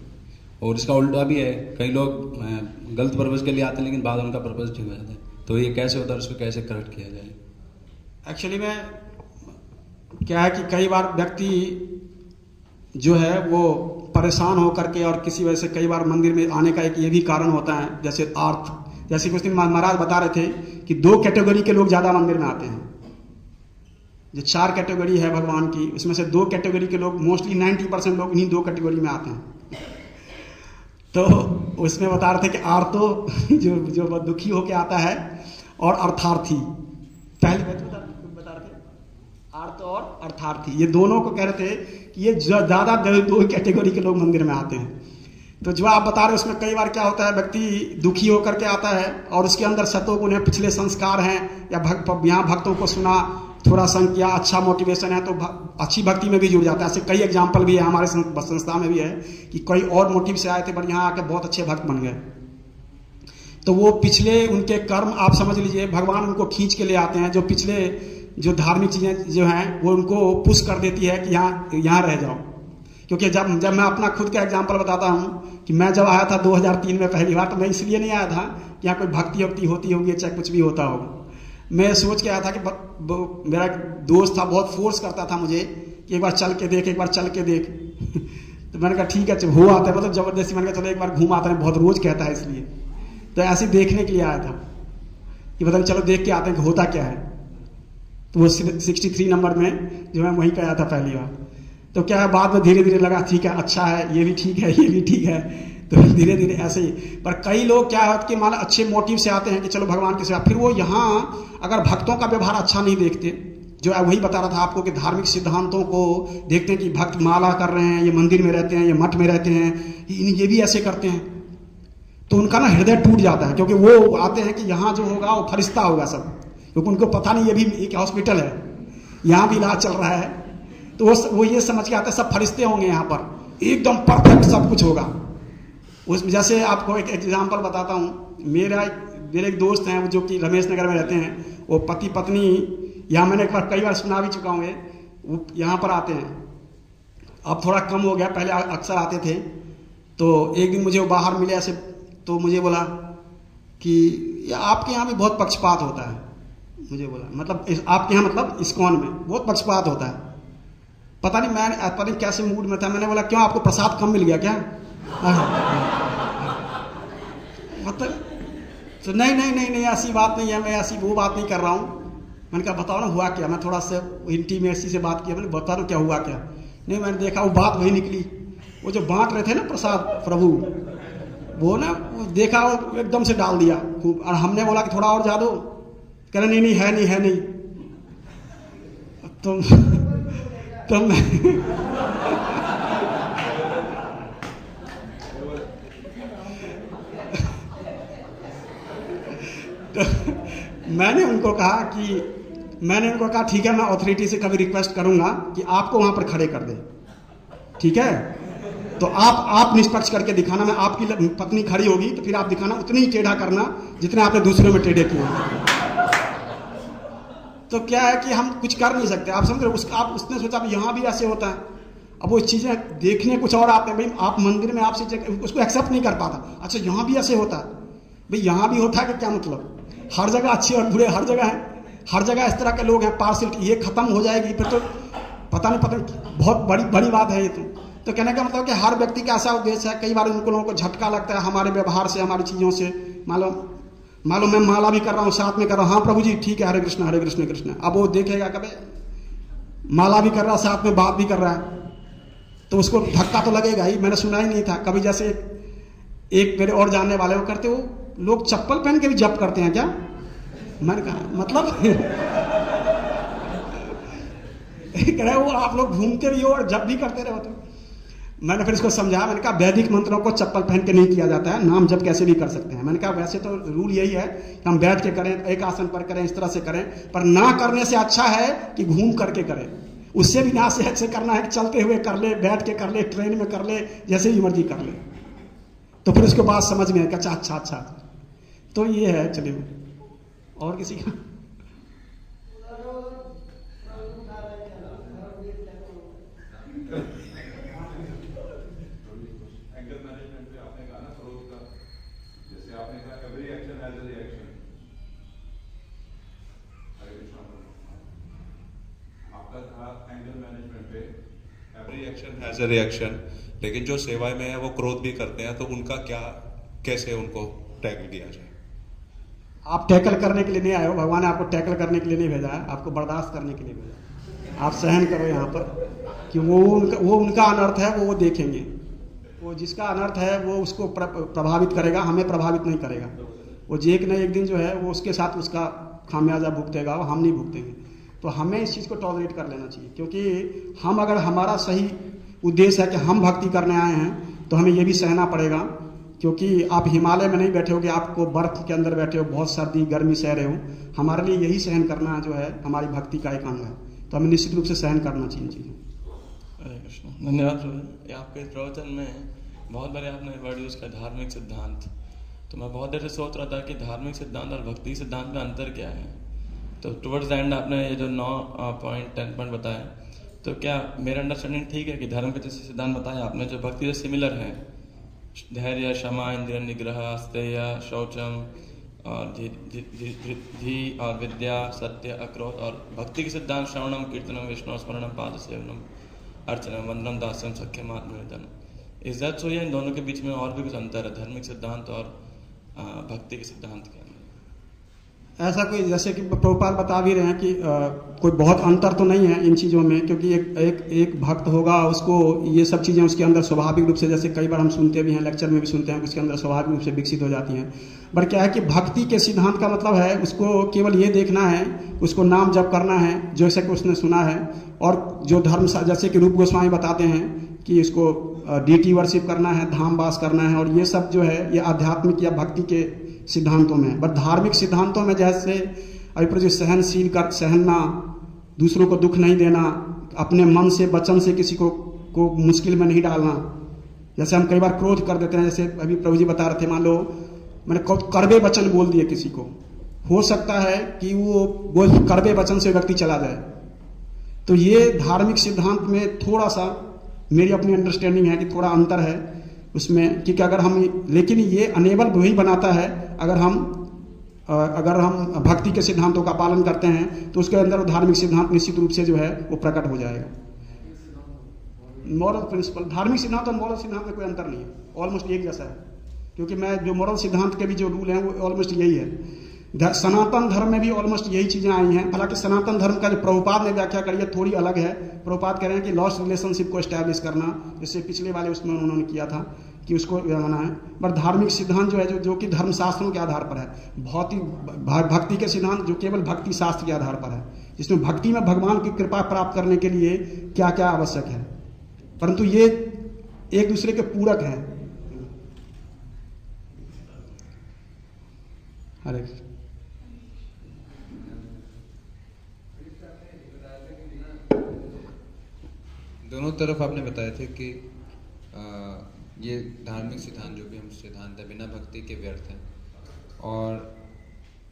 और इसका उल्टा भी है, कई लोग गलत पर्पज़ के लिए आते हैं लेकिन बाद में उनका पर्पज़ ठीक हो जाता है। तो ये कैसे होता है, उसको कैसे करेक्ट किया जाए? एक्चुअली में क्या है कि कई बार व्यक्ति जो है वो परेशान होकर के, और किसी वजह से कई बार मंदिर में आने का एक ये भी कारण होता है, जैसे अर्थ, जैसे कुछ दिन महाराज बता रहे थे कि 2 कैटेगरी के लोग ज़्यादा मंदिर में आते हैं। जो 4 कैटेगरी है भगवान की, उसमें से 2 कैटेगरी के लोग, मोस्टली 90% लोग इन्हीं 2 कैटेगरी में आते हैं। तो उसमें बता रहे थे कि आर्तो जो दुखी होके आता है, और अर्थार्थी। पहले बता रहे थे आर्तो और अर्थार्थी, ये दोनों को कह रहे थे कि ये ज़्यादा 2 कैटेगरी के लोग मंदिर में आते हैं। तो जो आप बता रहे उसमें कई बार क्या होता है, व्यक्ति दुखी होकर के आता है और उसके अंदर सतोगुण है, पिछले संस्कार हैं, या यहाँ भक्तों को सुना, थोड़ा संग किया, अच्छा मोटिवेशन है तो अच्छी भक्ति में भी जुड़ जाता है। ऐसे कई एग्जाम्पल भी है, हमारे संस्था में भी है कि कोई और मोटिव से आए थे पर यहाँ आके बहुत अच्छे भक्त बन गए। तो वो पिछले उनके कर्म आप समझ लीजिए, भगवान उनको खींच के ले आते हैं। जो पिछले जो धार्मिक चीज़ें जो हैं वो उनको पुश कर देती है कि यहाँ रह जाओ। क्योंकि जब मैं अपना खुद का एग्जांपल बताता हूँ कि मैं जब आया था 2003 में पहली बार, तो मैं इसलिए नहीं आया था कि यहाँ कोई भक्ति होती होगी चाहे कुछ भी होता होगा। मैं सोच के आया था कि मेरा दोस्त था, बहुत फोर्स करता था मुझे कि एक बार चल के देख, एक बार चल के देख। तो मैंने कहा ठीक है, हो आता है, मतलब ज़बरदस्ती। मैंने कहा चलो एक बार घूम आता है, बहुत रोज़ कहता है इसलिए। तो ऐसे देखने के लिए आया था कि मतलब चलो देख के आते हैं कि होता क्या है। तो वो 63 नंबर में जो मैं वहीं पे आया था पहली बार। तो क्या है, बाद में धीरे धीरे लगा ठीक है, अच्छा है, ये भी ठीक है, ये भी ठीक है। तो धीरे धीरे ऐसे ही। पर कई लोग क्या है कि मान अच्छे मोटिव से आते हैं कि चलो भगवान की सेवा, फिर वो यहाँ अगर भक्तों का व्यवहार अच्छा नहीं देखते, जो वही बता रहा था आपको कि धार्मिक सिद्धांतों को देखते हैं कि भक्त माला कर रहे हैं, ये मंदिर में रहते हैं, ये मठ में रहते हैं, ये भी ऐसे करते हैं, तो उनका ना हृदय टूट जाता है। क्योंकि वो आते हैं कि यहाँ जो होगा वो फरिश्ता होगा सब, क्योंकि उनको पता नहीं ये भी एक हॉस्पिटल है, यहाँ भी इलाज चल रहा है। तो वो ये समझ के आते हैं सब फरिश्ते होंगे यहाँ पर, एकदम परफेक्ट सब कुछ होगा। उसमें जैसे आपको एक एग्जांपल बताता हूँ, मेरे एक दोस्त हैं जो कि रमेश नगर में रहते हैं। वो पति पत्नी, यहाँ मैंने कई बार सुना भी चुका हूँ, वो यहाँ पर आते हैं। अब थोड़ा कम हो गया, पहले अक्सर आते थे। तो एक दिन मुझे वो बाहर मिले ऐसे, तो मुझे बोला कि आपके यहाँ भी बहुत पक्षपात होता है। मुझे बोला मतलब आपके यहाँ मतलब इस्कॉन में बहुत पक्षपात होता है। पता नहीं कैसे मूड में था। मैंने बोला क्यों, आपको प्रसाद कम मिल गया क्या? मतलब तो नहीं ऐसी बात नहीं है, मैं ऐसी वो बात नहीं कर रहा हूँ। मैंने कहा बताओ ना हुआ क्या। मैं थोड़ा सा इंटीमेसी से बात किया, मैंने बता दो क्या हुआ क्या। नहीं, मैंने देखा वो बात वही निकली, वो जो बांट रहे थे ना प्रसाद प्रभु, वो ना वो देखा वो एकदम से डाल दिया खूब। और हमने बोला कि थोड़ा और जा दो, कह रहे नहीं नहीं है नहीं है नहीं। तो मैंने उनको कहा ठीक है, मैं अथॉरिटी से कभी रिक्वेस्ट करूंगा कि आपको वहां पर खड़े कर दे, ठीक है। तो आप निष्पक्ष करके दिखाना, मैं आपकी पत्नी खड़ी होगी तो फिर आप दिखाना उतनी ही टेढ़ा करना जितने आपने दूसरों में टेढ़े किए। तो क्या है कि हम कुछ कर नहीं सकते, आप समझ रहे हो। उसने सोचा भी यहाँ भी ऐसे होता है। अब वो चीजें देखने कुछ और आते हैं भाई, आप मंदिर में आपसे उसको एक्सेप्ट नहीं कर पाता। अच्छा यहाँ भी ऐसे होता है भाई, यहाँ भी होता है कि क्या मतलब। हर जगह अच्छे और बुरे हर जगह है, हर जगह इस तरह के लोग हैं। पार्शियलिटी ये खत्म हो जाएगी फिर तो पता नहीं बहुत बड़ी बात है ये। तो कहने का मतलब कि हर व्यक्ति का ऐसा उद्देश्य है। कई बार उनको लोगों को झटका लगता है हमारे व्यवहार से, हमारी चीजों से। मालूम मैं माला भी कर रहा हूँ, साथ में कर रहा हूँ, हाँ प्रभु जी ठीक है, हरे कृष्ण कृष्ण। अब वो देखेगा कभी माला भी कर रहा है, साथ में बात भी कर रहा है, तो उसको धक्का तो लगेगा ही। मैंने सुना ही नहीं था कभी। जैसे एक मेरे और जानने वाले वो करते, वो लोग चप्पल पहन के भी जप करते हैं क्या। मैंने कहा मतलब कह रहे वो आप लोग घूमते भी हो और जप भी करते रहो। तो मैंने फिर इसको समझाया, मैंने कहा वैदिक मंत्रों को चप्पल पहन के नहीं किया जाता है, नाम जप कैसे भी कर सकते हैं। मैंने कहा वैसे तो रूल यही है कि हम बैठ के करें, एक आसन पर करें, इस तरह से करें, पर ना करने से अच्छा है कि घूम करके करें। उससे भी ना से करना है कि चलते हुए कर ले, बैठ के कर ले, ट्रेन में कर ले, जैसे भी मर्जी कर ले। तो फिर उसके बाद समझ में आया अच्छा। तो ये है। चलिए और किसी का रिएक्शन, लेकिन जो सेवा में है वो क्रोध भी करते हैं, तो उनका क्या, कैसे उनको टैकल किया जाए। आप टैकल करने के लिए नहीं आए हो, भगवान ने आपको टैकल करने के लिए नहीं भेजा है, आपको बर्दाश्त करने के लिए भेजा। आप सहन करो यहाँ पर कि वो उनका अनर्थ है, वो देखेंगे। वो जिसका अनर्थ है वो उसको प्रभावित करेगा, हमें प्रभावित नहीं करेगा। वो एक न एक दिन जो है वो उसके साथ उसका खामियाजा भुगतेगा, वो हम नहीं भुगतेंगे। तो हमें इस चीज़ को टॉलरेट कर लेना चाहिए, क्योंकि हम अगर हमारा सही उद्देश्य है कि हम भक्ति करने आए हैं तो हमें ये भी सहना पड़ेगा। क्योंकि आप हिमालय में नहीं बैठे हो कि आपको बर्फ के अंदर बैठे हो, बहुत सर्दी गर्मी सह रहे हो। हमारे लिए यही सहन करना जो है हमारी भक्ति का एक अंग है, तो हमें निश्चित रूप से सहन करना चाहिए चीज़ें। हरे कृष्ण, धन्यवाद। आपके प्रवचन में बहुत बार आपने वर्ड यूज किया धार्मिक सिद्धांत। तो मैं बहुत देर से सोच रहा था कि धार्मिक सिद्धांत और भक्ति सिद्धांत में अंतर क्या है। तो टुवर्ड्स द एंड आपने ये जो 10 पॉइंट बताए, तो क्या मेरा अंडरस्टैंडिंग ठीक है कि धर्म के जैसे सिद्धांत बताया आपने, जो भक्ति से सिमिलर है, धैर्य, क्षमा, इंद्रिय निग्रह, अस्तेय, शौचम और धि और विद्या, सत्य, अक्रोध, और भक्ति के सिद्धांत श्रवणम, कीर्तनम, विष्णु स्मरणम, पाद सेवनम, अर्चनम, वंदनम, दास्यम, सख्यम, आत्मनिवेदन। Is that so? या इन दोनों के बीच में और भी कुछ अंतर है धार्मिक सिद्धांत और भक्ति के सिद्धांत के अंदर? ऐसा कोई, जैसे कि प्रभुपाद बता भी रहे हैं कि कोई बहुत अंतर तो नहीं है इन चीज़ों में, क्योंकि एक भक्त होगा, उसको ये सब चीज़ें उसके अंदर स्वाभाविक रूप से, जैसे कई बार हम सुनते भी हैं, लेक्चर में भी सुनते हैं, उसके अंदर स्वाभाविक रूप से विकसित हो जाती हैं। बट क्या है कि भक्ति के सिद्धांत का मतलब है उसको केवल ये देखना है, उसको नाम जप करना है जैसे कि उसने सुना है, और जो धर्म जैसे कि रूप गोस्वामी बताते हैं कि इसको डीटी वर्शिप करना है, धाम वास करना है, और ये सब जो है ये आध्यात्मिक या भक्ति के सिद्धांतों में। बट धार्मिक सिद्धांतों में जैसे अभी जो सहनशील कर, सहना, दूसरों को दुख नहीं देना, अपने मन से वचन से किसी को मुश्किल में नहीं डालना। जैसे हम कई बार क्रोध कर देते हैं, जैसे अभी प्रभु जी बता रहे थे, मान लो मैंने कड़वे वचन बोल दिए किसी को, हो सकता है कि वो कड़वे वचन से व्यक्ति चला जाए। तो ये धार्मिक सिद्धांत में थोड़ा सा मेरी अपनी अंडरस्टैंडिंग है कि थोड़ा अंतर है उसमें, क्योंकि अगर हम, लेकिन ये अनेबल वही बनाता है अगर हम भक्ति के सिद्धांतों का पालन करते हैं, तो उसके अंदर धार्मिक सिद्धांत निश्चित रूप से जो है वो प्रकट हो जाएगा। मॉरल प्रिंसिपल, धार्मिक सिद्धांत और मॉरल सिद्धांत में कोई अंतर नहीं है, ऑलमोस्ट एक जैसा है। क्योंकि मैं जो मॉरल सिद्धांत के भी जो रूल हैं वो ऑलमोस्ट यही है। सनातन धर्म में भी ऑलमोस्ट यही चीज़ें आई हैं। हालांकि सनातन धर्म का जो प्रभुपाद ने व्याख्या करी है थोड़ी अलग है। प्रभुपाद कह रहे हैं कि लॉस्ट रिलेशनशिप को एस्टैब्लिश करना, जैसे पिछले वाले उसमें उन्होंने किया था कि उसको माना है। पर धार्मिक सिद्धांत जो है जो कि धर्मशास्त्रों के आधार पर है, भक्ति के सिद्धांत जो केवल भक्ति शास्त्र के आधार पर है, जिसमें भक्ति में भगवान की कृपा प्राप्त करने के लिए क्या क्या आवश्यक है, परंतु ये एक दूसरे के पूरक हैं। हरे दोनों तरफ आपने बताए थे कि ये धार्मिक सिद्धांत जो भी हम सिद्धांत है बिना भक्ति के व्यर्थ हैं, और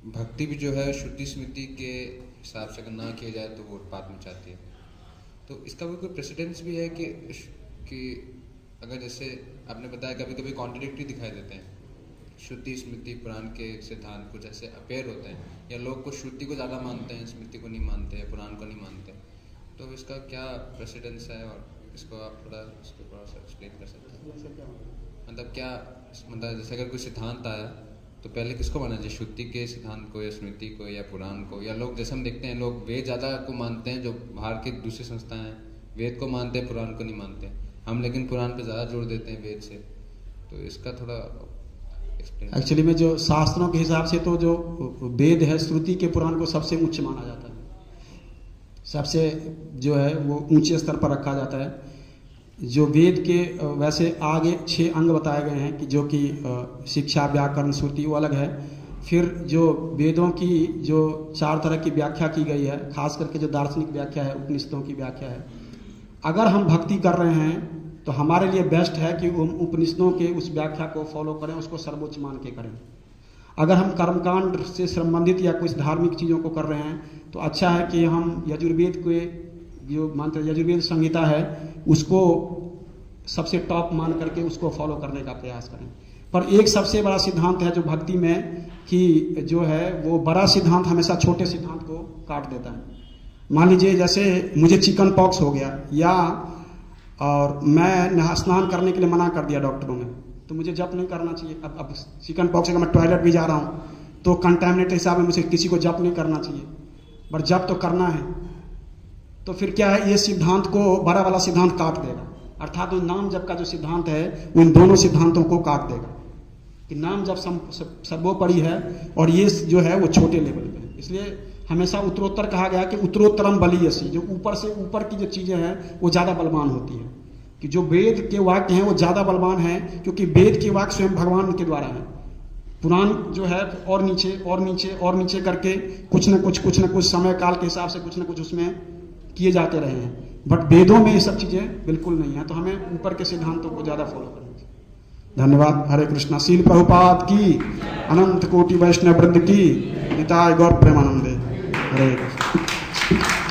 भक्ति भी जो है शुद्धि स्मृति के हिसाब से अगर ना किया जाए तो वो उत्पात मचाती है। तो इसका कोई प्रेसिडेंस भी है कि अगर जैसे आपने बताया कभी कभी कॉन्ट्रडिक्टरी दिखाई देते हैं, श्रुति स्मृति पुराण के सिद्धांत कुछ ऐसे अपेयर होते हैं, या लोग को श्रुति को ज़्यादा मानते हैं, स्मृति को नहीं मानते हैं, पुराण को नहीं मानते, तो इसका क्या प्रेसिडेंस है और इसको आप थोड़ा सा एक्सप्लेन कर सकते हैं? मतलब क्या, मतलब जैसे अगर कोई सिद्धांत आया तो पहले किसको माना चाहिए, श्रुति के सिद्धांत को या स्मृति को या पुराण को? या लोग जैसे हम देखते हैं लोग वेद ज़्यादा को मानते हैं, जो बाहर की दूसरी संस्थाएं हैं वेद को मानते हैं, पुराण को नहीं मानते, हम लेकिन पुराण पे ज़्यादा जोर देते हैं वेद से, तो इसका थोड़ा एक्सप्लेन। एक्चुअली में जो शास्त्रों के हिसाब से तो जो वेद है, श्रुति के पुराण को सबसे उच्च माना जाता है, सबसे जो है वो ऊंचे स्तर पर रखा जाता है। जो वेद के वैसे आगे 6 अंग बताए गए हैं कि जो कि शिक्षा, व्याकरण, श्रुति वो अलग है। फिर जो वेदों की जो 4 तरह की व्याख्या की गई है, खास करके जो दार्शनिक व्याख्या है, उपनिषदों की व्याख्या है, अगर हम भक्ति कर रहे हैं तो हमारे लिए बेस्ट है कि हम उपनिषदों के उस व्याख्या को फॉलो करें, उसको सर्वोच्च मान के करें। अगर हम कर्मकांड से संबंधित या कुछ धार्मिक चीज़ों को कर रहे हैं तो अच्छा है कि हम यजुर्वेद के जो मानते यजुर्वेद संहिता है उसको सबसे टॉप मान करके उसको फॉलो करने का प्रयास करें। पर एक सबसे बड़ा सिद्धांत है जो भक्ति में कि जो है वो बड़ा सिद्धांत हमेशा छोटे सिद्धांत को काट देता है। मान लीजिए जैसे मुझे चिकन पॉक्स हो गया या और मैं स्नान करने के लिए मना कर दिया डॉक्टरों ने, तो मुझे जप नहीं करना चाहिए। अब चिकन पॉक्स अगर मैं टॉयलेट भी जा रहा हूँ तो कंटेमिनेट हिसाब में मुझे किसी को जप नहीं करना चाहिए, पर जप तो करना है। तो फिर क्या है, ये सिद्धांत को बड़ा वाला सिद्धांत काट देगा, अर्थात वो नाम जप का जो सिद्धांत है उन दोनों सिद्धांतों को काट देगा कि नाम जप सर्वोपरि है और ये जो है वो छोटे लेवल पे है। इसलिए हमेशा उत्तरोत्तर कहा गया कि उत्तरोत्तरम बलीयसी, जो ऊपर से ऊपर की जो चीज़ें हैं वो ज़्यादा बलवान होती है, कि जो वेद के वाक्य हैं वो ज़्यादा बलवान हैं, क्योंकि वेद के वाक्य स्वयं भगवान के द्वारा है। पुराण जो है और नीचे और नीचे और नीचे करके कुछ न कुछ समय काल के हिसाब से कुछ न कुछ उसमें किए जाते रहे हैं, बट वेदों में ये सब चीज़ें बिल्कुल नहीं है। तो हमें ऊपर के सिद्धांतों को ज़्यादा फॉलो करना चाहिए। धन्यवाद। हरे कृष्णा। शील प्रभुपाद की, अनंत कोटि वैष्णव वृंद की, निताय गौर प्रेमानंदे। हरे कृष्ण।